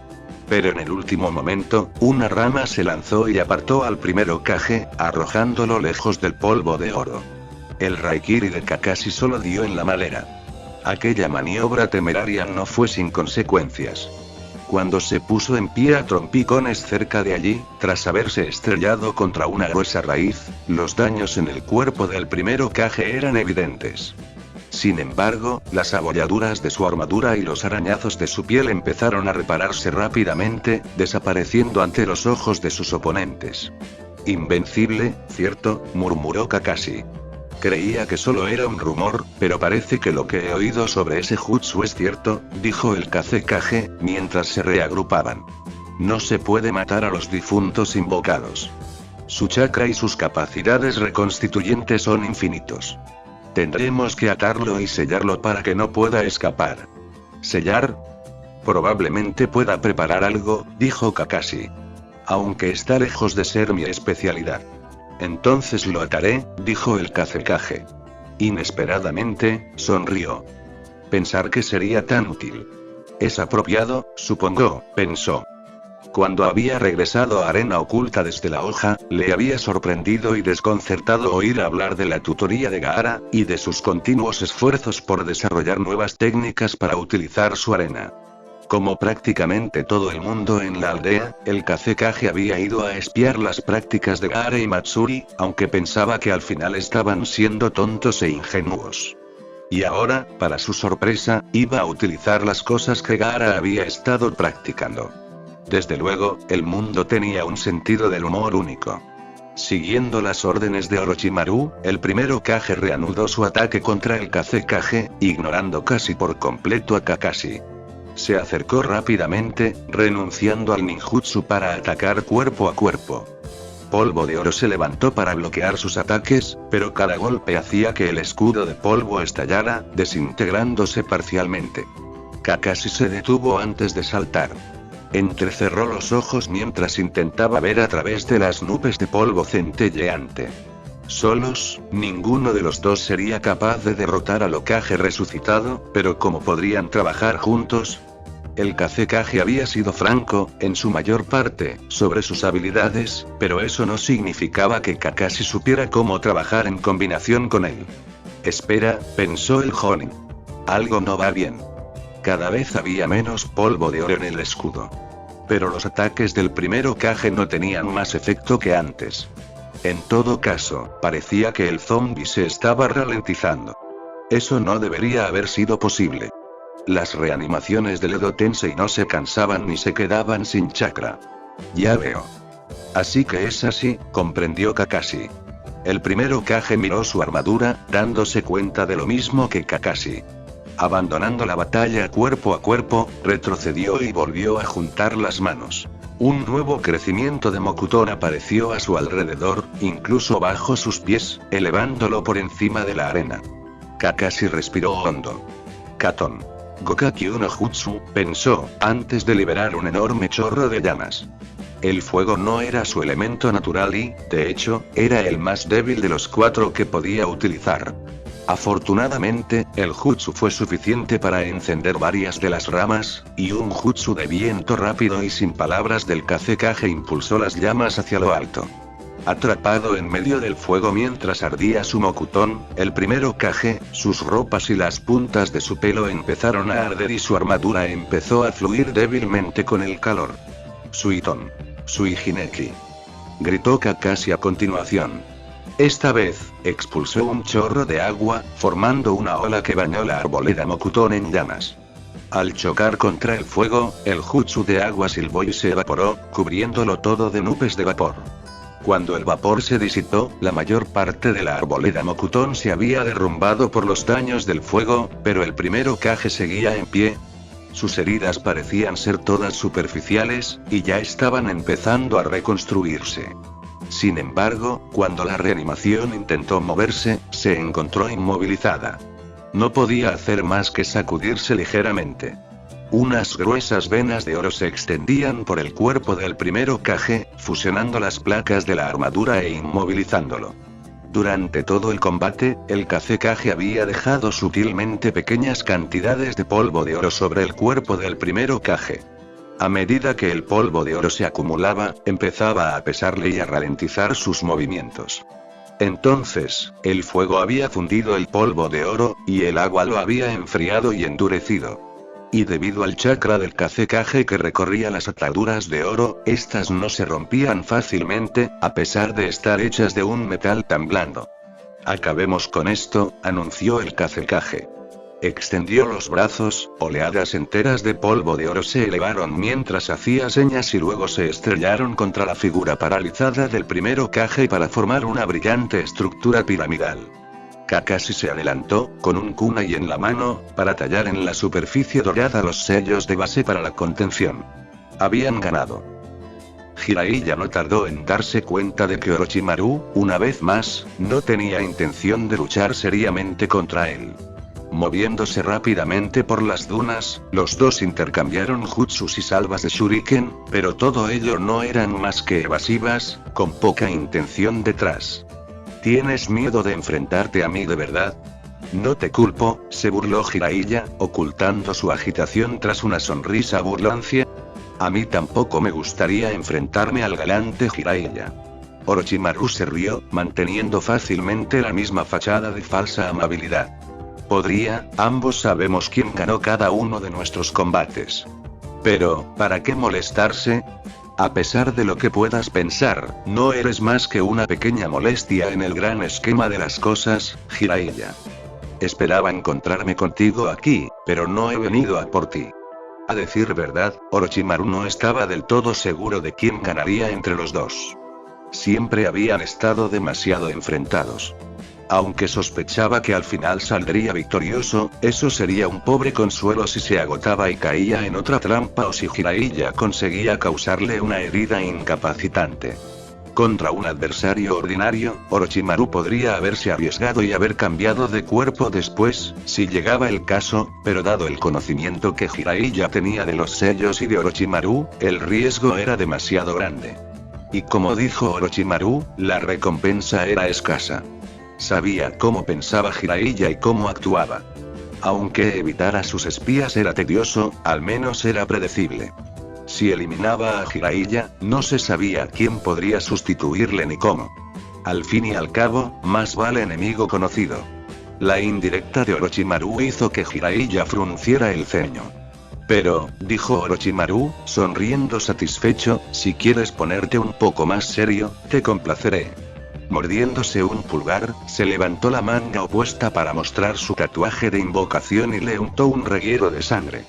Pero en el último momento, una rama se lanzó y apartó al primer Hokage, arrojándolo lejos del polvo de oro. El Raikiri de Kakashi solo dio en la madera. Aquella maniobra temeraria no fue sin consecuencias. Cuando se puso en pie a trompicones cerca de allí, tras haberse estrellado contra una gruesa raíz, los daños en el cuerpo del primer Hokage eran evidentes. Sin embargo, las abolladuras de su armadura y los arañazos de su piel empezaron a repararse rápidamente, desapareciendo ante los ojos de sus oponentes. Invencible, ¿cierto?, murmuró Kakashi. Creía que solo era un rumor, pero parece que lo que he oído sobre ese jutsu es cierto, dijo el Kazekage, mientras se reagrupaban. No se puede matar a los difuntos invocados. Su chakra y sus capacidades reconstituyentes son infinitos. Tendremos que atarlo y sellarlo para que no pueda escapar. ¿Sellar? Probablemente pueda preparar algo, dijo Kakashi. Aunque está lejos de ser mi especialidad. Entonces lo ataré, dijo el Kazekage. Inesperadamente, sonrió. Pensar que sería tan útil. Es apropiado, supongo, pensó. Cuando había regresado a Arena Oculta desde la hoja, le había sorprendido y desconcertado oír hablar de la tutoría de Gaara, y de sus continuos esfuerzos por desarrollar nuevas técnicas para utilizar su arena. Como prácticamente todo el mundo en la aldea, el Kazekage había ido a espiar las prácticas de Gaara y Matsuri, aunque pensaba que al final estaban siendo tontos e ingenuos. Y ahora, para su sorpresa, iba a utilizar las cosas que Gaara había estado practicando. Desde luego, el mundo tenía un sentido del humor único. Siguiendo las órdenes de Orochimaru, el primer Hokage reanudó su ataque contra el Kazekage, ignorando casi por completo a Kakashi. Se acercó rápidamente, renunciando al ninjutsu para atacar cuerpo a cuerpo. Polvo de oro se levantó para bloquear sus ataques, pero cada golpe hacía que el escudo de polvo estallara, desintegrándose parcialmente. Kakashi se detuvo antes de saltar. Entrecerró los ojos mientras intentaba ver a través de las nubes de polvo centelleante. Solos, ninguno de los dos sería capaz de derrotar al Hokage resucitado, pero ¿cómo podrían trabajar juntos? El Kazekage había sido franco, en su mayor parte, sobre sus habilidades, pero eso no significaba que Kakashi supiera cómo trabajar en combinación con él. Espera, pensó el Jonin. Algo no va bien. Cada vez había menos polvo de oro en el escudo. Pero los ataques del primer Hokage no tenían más efecto que antes. En todo caso, parecía que el zombie se estaba ralentizando. Eso no debería haber sido posible. Las reanimaciones del Edo Tensei no se cansaban ni se quedaban sin chakra. Ya veo. Así que es así, comprendió Kakashi. El primer Hokage miró su armadura, dándose cuenta de lo mismo que Kakashi. Abandonando la batalla cuerpo a cuerpo, retrocedió y volvió a juntar las manos. Un nuevo crecimiento de Mokuton apareció a su alrededor, incluso bajo sus pies, elevándolo por encima de la arena. Kakashi respiró hondo. Katon. Gokakyu no Jutsu, pensó, antes de liberar un enorme chorro de llamas. El fuego no era su elemento natural y, de hecho, era el más débil de los 4 que podía utilizar. Afortunadamente, el jutsu fue suficiente para encender varias de las ramas, y un jutsu de viento rápido y sin palabras del Kazekage impulsó las llamas hacia lo alto. Atrapado en medio del fuego mientras ardía su Mokuton, el primer Hokage, sus ropas y las puntas de su pelo empezaron a arder y su armadura empezó a fluir débilmente con el calor. Suiton. Suijineki. Gritó Kakashi a continuación. Esta vez, expulsó un chorro de agua, formando una ola que bañó la arboleda Mokuton en llamas. Al chocar contra el fuego, el jutsu de agua silbó y se evaporó, cubriéndolo todo de nubes de vapor. Cuando el vapor se disipó, la mayor parte de la arboleda Mokuton se había derrumbado por los daños del fuego, pero el primer Hokage seguía en pie. Sus heridas parecían ser todas superficiales, y ya estaban empezando a reconstruirse. Sin embargo, cuando la reanimación intentó moverse, se encontró inmovilizada. No podía hacer más que sacudirse ligeramente. Unas gruesas venas de oro se extendían por el cuerpo del primer Hokage, fusionando las placas de la armadura e inmovilizándolo. Durante todo el combate, el Kazekage había dejado sutilmente pequeñas cantidades de polvo de oro sobre el cuerpo del primer Hokage. A medida que el polvo de oro se acumulaba, empezaba a pesarle y a ralentizar sus movimientos. Entonces, el fuego había fundido el polvo de oro, y el agua lo había enfriado y endurecido. Y debido al chakra del Kazekage que recorría las ataduras de oro, estas no se rompían fácilmente, a pesar de estar hechas de un metal tan blando. Acabemos con esto, anunció el Kazekage. Extendió los brazos, oleadas enteras de polvo de oro se elevaron mientras hacía señas y luego se estrellaron contra la figura paralizada del primer Hokage para formar una brillante estructura piramidal. Kakashi se adelantó, con un kunai en la mano, para tallar en la superficie dorada los sellos de base para la contención. Habían ganado. Jiraiya no tardó en darse cuenta de que Orochimaru, una vez más, no tenía intención de luchar seriamente contra él. Moviéndose rápidamente por las dunas, los dos intercambiaron jutsus y salvas de shuriken, pero todo ello no eran más que evasivas, con poca intención detrás. ¿Tienes miedo de enfrentarte a mí de verdad? No te culpo, se burló Jiraiya, ocultando su agitación tras una sonrisa burlancia. A mí tampoco me gustaría enfrentarme al galante Jiraiya. Orochimaru se rió, manteniendo fácilmente la misma fachada de falsa amabilidad. Ambos sabemos quién ganó cada uno de nuestros combates. Pero, ¿para qué molestarse? A pesar de lo que puedas pensar, no eres más que una pequeña molestia en el gran esquema de las cosas, Jiraiya. Esperaba encontrarme contigo aquí, pero no he venido a por ti. A decir verdad, Orochimaru no estaba del todo seguro de quién ganaría entre los dos. Siempre habían estado demasiado enfrentados. Aunque sospechaba que al final saldría victorioso, eso sería un pobre consuelo si se agotaba y caía en otra trampa o si Jiraiya conseguía causarle una herida incapacitante. Contra un adversario ordinario, Orochimaru podría haberse arriesgado y haber cambiado de cuerpo después, si llegaba el caso, pero dado el conocimiento que Jiraiya tenía de los sellos y de Orochimaru, el riesgo era demasiado grande. Y como dijo Orochimaru, la recompensa era escasa. Sabía cómo pensaba Jiraiya y cómo actuaba. Aunque evitar a sus espías era tedioso, al menos era predecible. Si eliminaba a Jiraiya, no se sabía quién podría sustituirle ni cómo. Al fin y al cabo, más vale enemigo conocido. La indirecta de Orochimaru hizo que Jiraiya frunciera el ceño. Pero, dijo Orochimaru, sonriendo satisfecho, si quieres ponerte un poco más serio, te complaceré. Mordiéndose un pulgar, se levantó la manga opuesta para mostrar su tatuaje de invocación y le untó un reguero de sangre.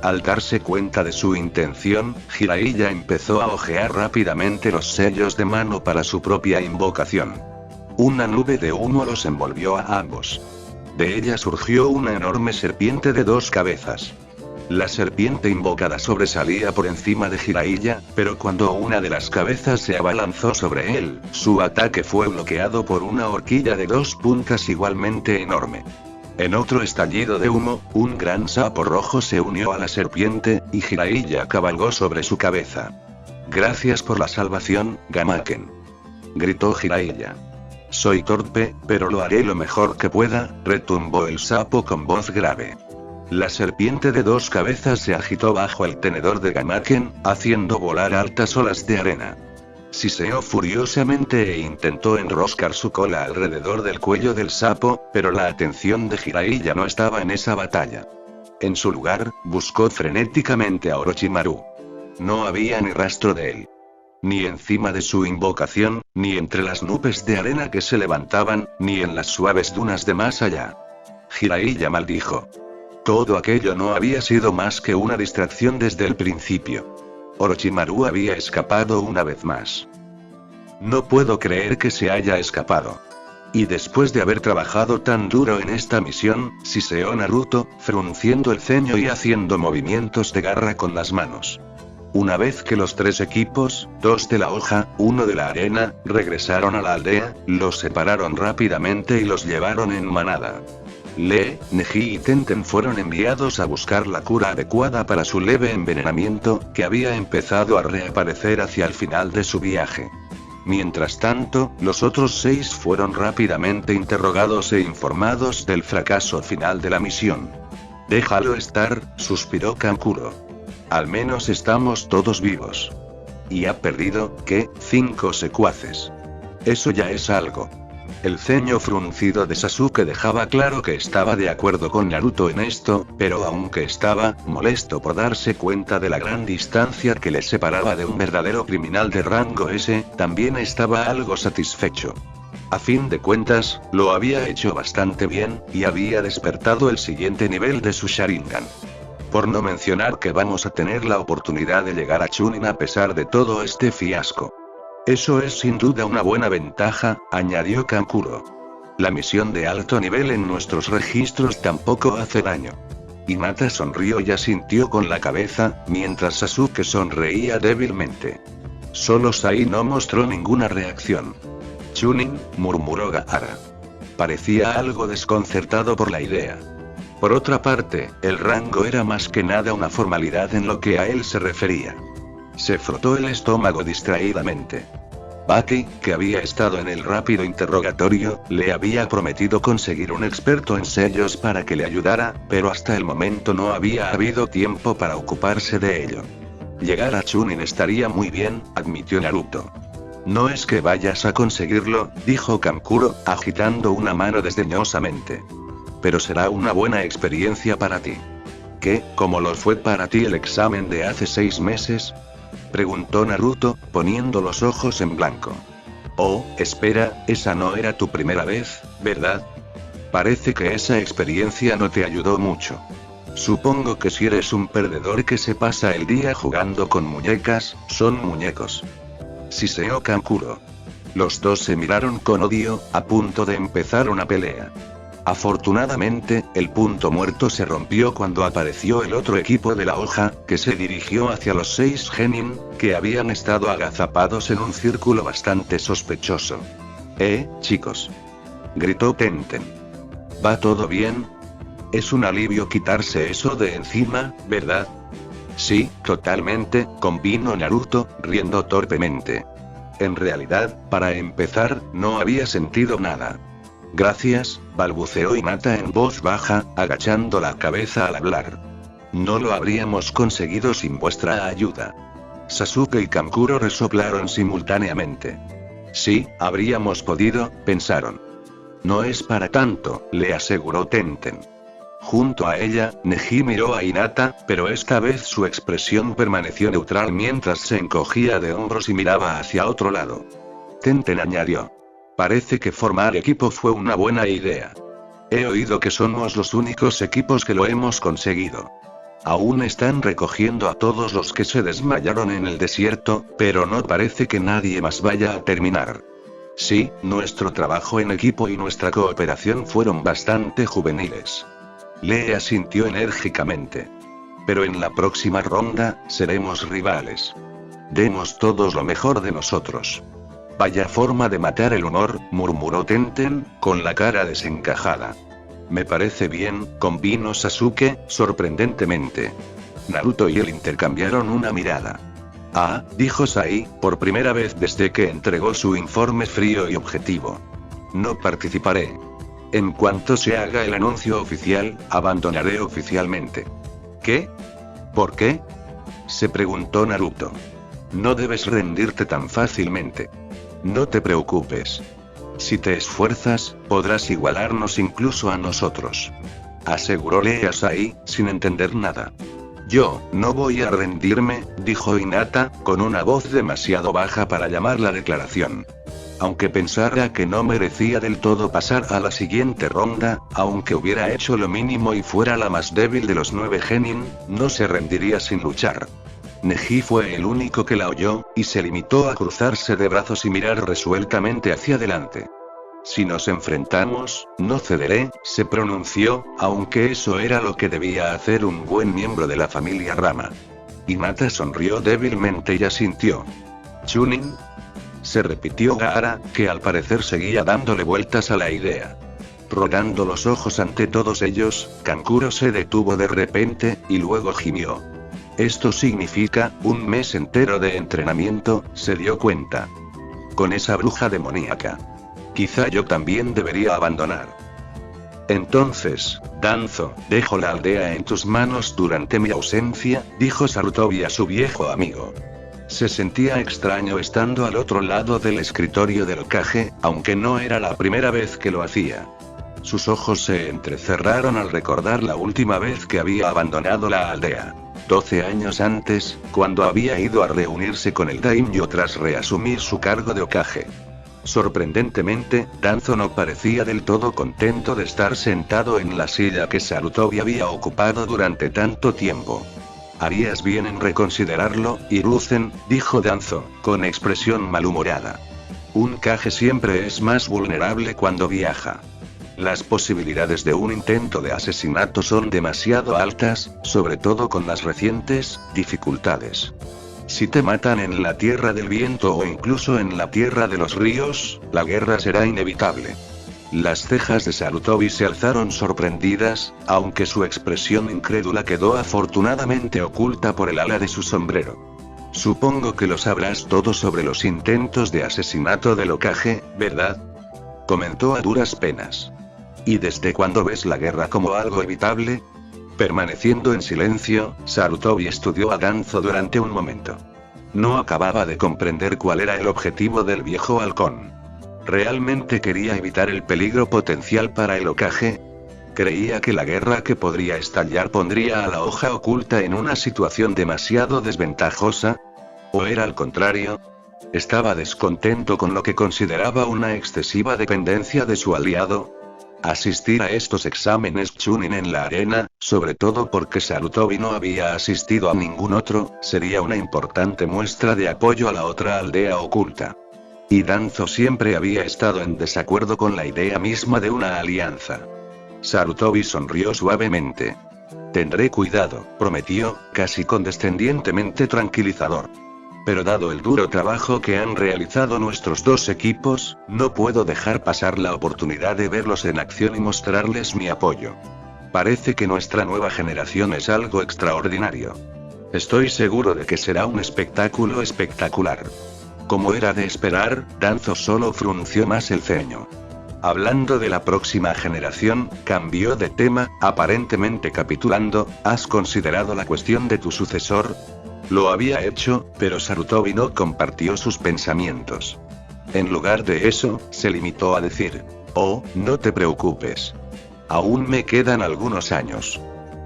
Al darse cuenta de su intención, Jiraiya empezó a hojear rápidamente los sellos de mano para su propia invocación. Una nube de humo los envolvió a ambos. De ella surgió una enorme serpiente de 2 cabezas. La serpiente invocada sobresalía por encima de Jiraiya, pero cuando una de las cabezas se abalanzó sobre él, su ataque fue bloqueado por una horquilla de 2 puntas igualmente enorme. En otro estallido de humo, un gran sapo rojo se unió a la serpiente, y Jiraiya cabalgó sobre su cabeza. Gracias por la salvación, Gamaken. Gritó Jiraiya. Soy torpe, pero lo haré lo mejor que pueda, retumbó el sapo con voz grave. La serpiente de 2 cabezas se agitó bajo el tenedor de Gamaken, haciendo volar altas olas de arena. Siseó furiosamente e intentó enroscar su cola alrededor del cuello del sapo, pero la atención de Jiraiya no estaba en esa batalla. En su lugar, buscó frenéticamente a Orochimaru. No había ni rastro de él. Ni encima de su invocación, ni entre las nubes de arena que se levantaban, ni en las suaves dunas de más allá. Jiraiya maldijo. Todo aquello no había sido más que una distracción desde el principio. Orochimaru había escapado una vez más. No puedo creer que se haya escapado. Y después de haber trabajado tan duro en esta misión, siseó Naruto, frunciendo el ceño y haciendo movimientos de garra con las manos. Una vez que los 3 equipos, 2 de la hoja, 1 de la arena, regresaron a la aldea, los separaron rápidamente y los llevaron en manada. Lee, Neji y Tenten fueron enviados a buscar la cura adecuada para su leve envenenamiento, que había empezado a reaparecer hacia el final de su viaje. Mientras tanto, los otros 6 fueron rápidamente interrogados e informados del fracaso final de la misión. Déjalo estar, suspiró Kankuro. Al menos estamos todos vivos. Y ha perdido, ¿qué? 5 secuaces. Eso ya es algo. El ceño fruncido de Sasuke dejaba claro que estaba de acuerdo con Naruto en esto, pero aunque estaba molesto por darse cuenta de la gran distancia que le separaba de un verdadero criminal de rango S, también estaba algo satisfecho. A fin de cuentas, lo había hecho bastante bien, y había despertado el siguiente nivel de su Sharingan. Por no mencionar que vamos a tener la oportunidad de llegar a Chunin a pesar de todo este fiasco. Eso es sin duda una buena ventaja, añadió Kankuro. La misión de alto nivel en nuestros registros tampoco hace daño. Hinata sonrió y asintió con la cabeza, mientras Sasuke sonreía débilmente. Solo Sai no mostró ninguna reacción. Chunin, murmuró Gaara. Parecía algo desconcertado por la idea. Por otra parte, el rango era más que nada una formalidad en lo que a él se refería. Se frotó el estómago distraídamente. Baki, que había estado en el rápido interrogatorio, le había prometido conseguir un experto en sellos para que le ayudara, pero hasta el momento no había habido tiempo para ocuparse de ello. Llegar a Chunin estaría muy bien, admitió Naruto. No es que vayas a conseguirlo, dijo Kankuro, agitando una mano desdeñosamente. Pero será una buena experiencia para ti. ¿Qué? ¿Cómo lo fue para ti el examen de hace 6 meses? Preguntó Naruto, poniendo los ojos en blanco. Oh, espera, esa no era tu primera vez, ¿verdad? Parece que esa experiencia no te ayudó mucho. Supongo que si eres un perdedor que se pasa el día jugando con muñecas, son muñecos. Siseó Kankuro. Los dos se miraron con odio, a punto de empezar una pelea. Afortunadamente, el punto muerto se rompió cuando apareció el otro equipo de la hoja, que se dirigió hacia los 6 genin, que habían estado agazapados en un círculo bastante sospechoso. Chicos. Gritó Tenten. ¿Va todo bien? Es un alivio quitarse eso de encima, ¿verdad? Sí, totalmente, convino Naruto, riendo torpemente. En realidad, para empezar, no había sentido nada. Gracias, balbuceó Hinata en voz baja, agachando la cabeza al hablar. No lo habríamos conseguido sin vuestra ayuda. Sasuke y Kankuro resoplaron simultáneamente. Sí, habríamos podido, pensaron. No es para tanto, le aseguró Tenten. Junto a ella, Neji miró a Hinata, pero esta vez su expresión permaneció neutral mientras se encogía de hombros y miraba hacia otro lado. Tenten añadió. Parece que formar equipo fue una buena idea. He oído que somos los únicos equipos que lo hemos conseguido. Aún están recogiendo a todos los que se desmayaron en el desierto, pero no parece que nadie más vaya a terminar. Sí, nuestro trabajo en equipo y nuestra cooperación fueron bastante juveniles. Lee asintió enérgicamente. Pero en la próxima ronda, seremos rivales. Demos todos lo mejor de nosotros. Vaya forma de matar el humor, murmuró Tenten, con la cara desencajada. Me parece bien, convino Sasuke, sorprendentemente. Naruto y él intercambiaron una mirada. Ah, dijo Sai, por primera vez desde que entregó su informe frío y objetivo. No participaré. En cuanto se haga el anuncio oficial, abandonaré oficialmente. ¿Qué? ¿Por qué? Se preguntó Naruto. No debes rendirte tan fácilmente. No te preocupes. Si te esfuerzas, podrás igualarnos incluso a nosotros. Aseguróle a Sai, sin entender nada. Yo, no voy a rendirme, dijo Hinata, con una voz demasiado baja para llamar la declaración. Aunque pensara que no merecía del todo pasar a la siguiente ronda, aunque hubiera hecho lo mínimo y fuera la más débil de los 9 genin, no se rendiría sin luchar. Neji fue el único que la oyó, y se limitó a cruzarse de brazos y mirar resueltamente hacia adelante. Si nos enfrentamos, no cederé, se pronunció, aunque eso era lo que debía hacer un buen miembro de la familia Rama. Hinata sonrió débilmente y asintió. ¿Chunin? Se repitió Gaara, que al parecer seguía dándole vueltas a la idea. Rodando los ojos ante todos ellos, Kankuro se detuvo de repente, y luego gimió. Esto significa, un mes entero de entrenamiento, se dio cuenta. Con esa bruja demoníaca. Quizá yo también debería abandonar. Entonces, Danzo, dejo la aldea en tus manos durante mi ausencia, dijo Sarutobi a su viejo amigo. Se sentía extraño estando al otro lado del escritorio del Hokage, aunque no era la primera vez que lo hacía. Sus ojos se entrecerraron al recordar la última vez que había abandonado la aldea. 12 años antes, cuando había ido a reunirse con el daimyo tras reasumir su cargo de Hokage. Sorprendentemente, Danzo no parecía del todo contento de estar sentado en la silla que Sarutobi había ocupado durante tanto tiempo. Harías bien en reconsiderarlo, Hiruzen, dijo Danzo, con expresión malhumorada. Un Kage siempre es más vulnerable cuando viaja. Las posibilidades de un intento de asesinato son demasiado altas, sobre todo con las recientes dificultades. Si te matan en la Tierra del Viento o incluso en la Tierra de los Ríos, la guerra será inevitable. Las cejas de Sarutobi se alzaron sorprendidas, aunque su expresión incrédula quedó afortunadamente oculta por el ala de su sombrero. Supongo que lo sabrás todo sobre los intentos de asesinato del Hokage, ¿verdad? Comentó a duras penas. ¿Y desde cuándo ves la guerra como algo evitable? Permaneciendo en silencio, Sarutobi estudió a Danzo durante un momento. No acababa de comprender cuál era el objetivo del viejo halcón. ¿Realmente quería evitar el peligro potencial para el Hokage? ¿Creía que la guerra que podría estallar pondría a la hoja oculta en una situación demasiado desventajosa? ¿O era al contrario? ¿Estaba descontento con lo que consideraba una excesiva dependencia de su aliado? Asistir a estos exámenes Chunin en la arena, sobre todo porque Sarutobi no había asistido a ningún otro, sería una importante muestra de apoyo a la otra aldea oculta. Y Danzo siempre había estado en desacuerdo con la idea misma de una alianza. Sarutobi sonrió suavemente. Tendré cuidado, prometió, casi condescendientemente tranquilizador. Pero dado el duro trabajo que han realizado nuestros dos equipos, no puedo dejar pasar la oportunidad de verlos en acción y mostrarles mi apoyo. Parece que nuestra nueva generación es algo extraordinario. Estoy seguro de que será un espectáculo espectacular. Como era de esperar, Danzo solo frunció más el ceño. Hablando de la próxima generación, cambió de tema, aparentemente capitulando. ¿Has considerado la cuestión de tu sucesor? Lo había hecho, pero Sarutobi no compartió sus pensamientos. En lugar de eso, se limitó a decir: oh, no te preocupes. Aún me quedan algunos años.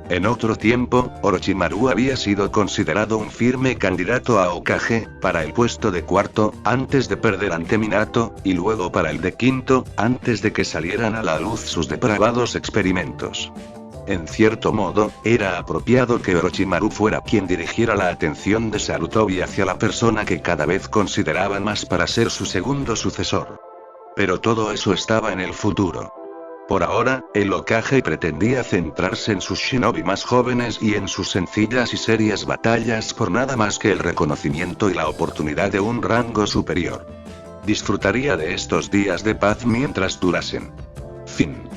En otro tiempo, Orochimaru había sido considerado un firme candidato a Hokage, para el puesto de cuarto, antes de perder ante Minato, y luego para el de quinto, antes de que salieran a la luz sus depravados experimentos. En cierto modo, era apropiado que Orochimaru fuera quien dirigiera la atención de Sarutobi hacia la persona que cada vez consideraban más para ser su segundo sucesor. Pero todo eso estaba en el futuro. Por ahora, el Hokage pretendía centrarse en sus shinobi más jóvenes y en sus sencillas y serias batallas por nada más que el reconocimiento y la oportunidad de un rango superior. Disfrutaría de estos días de paz mientras durasen. Fin.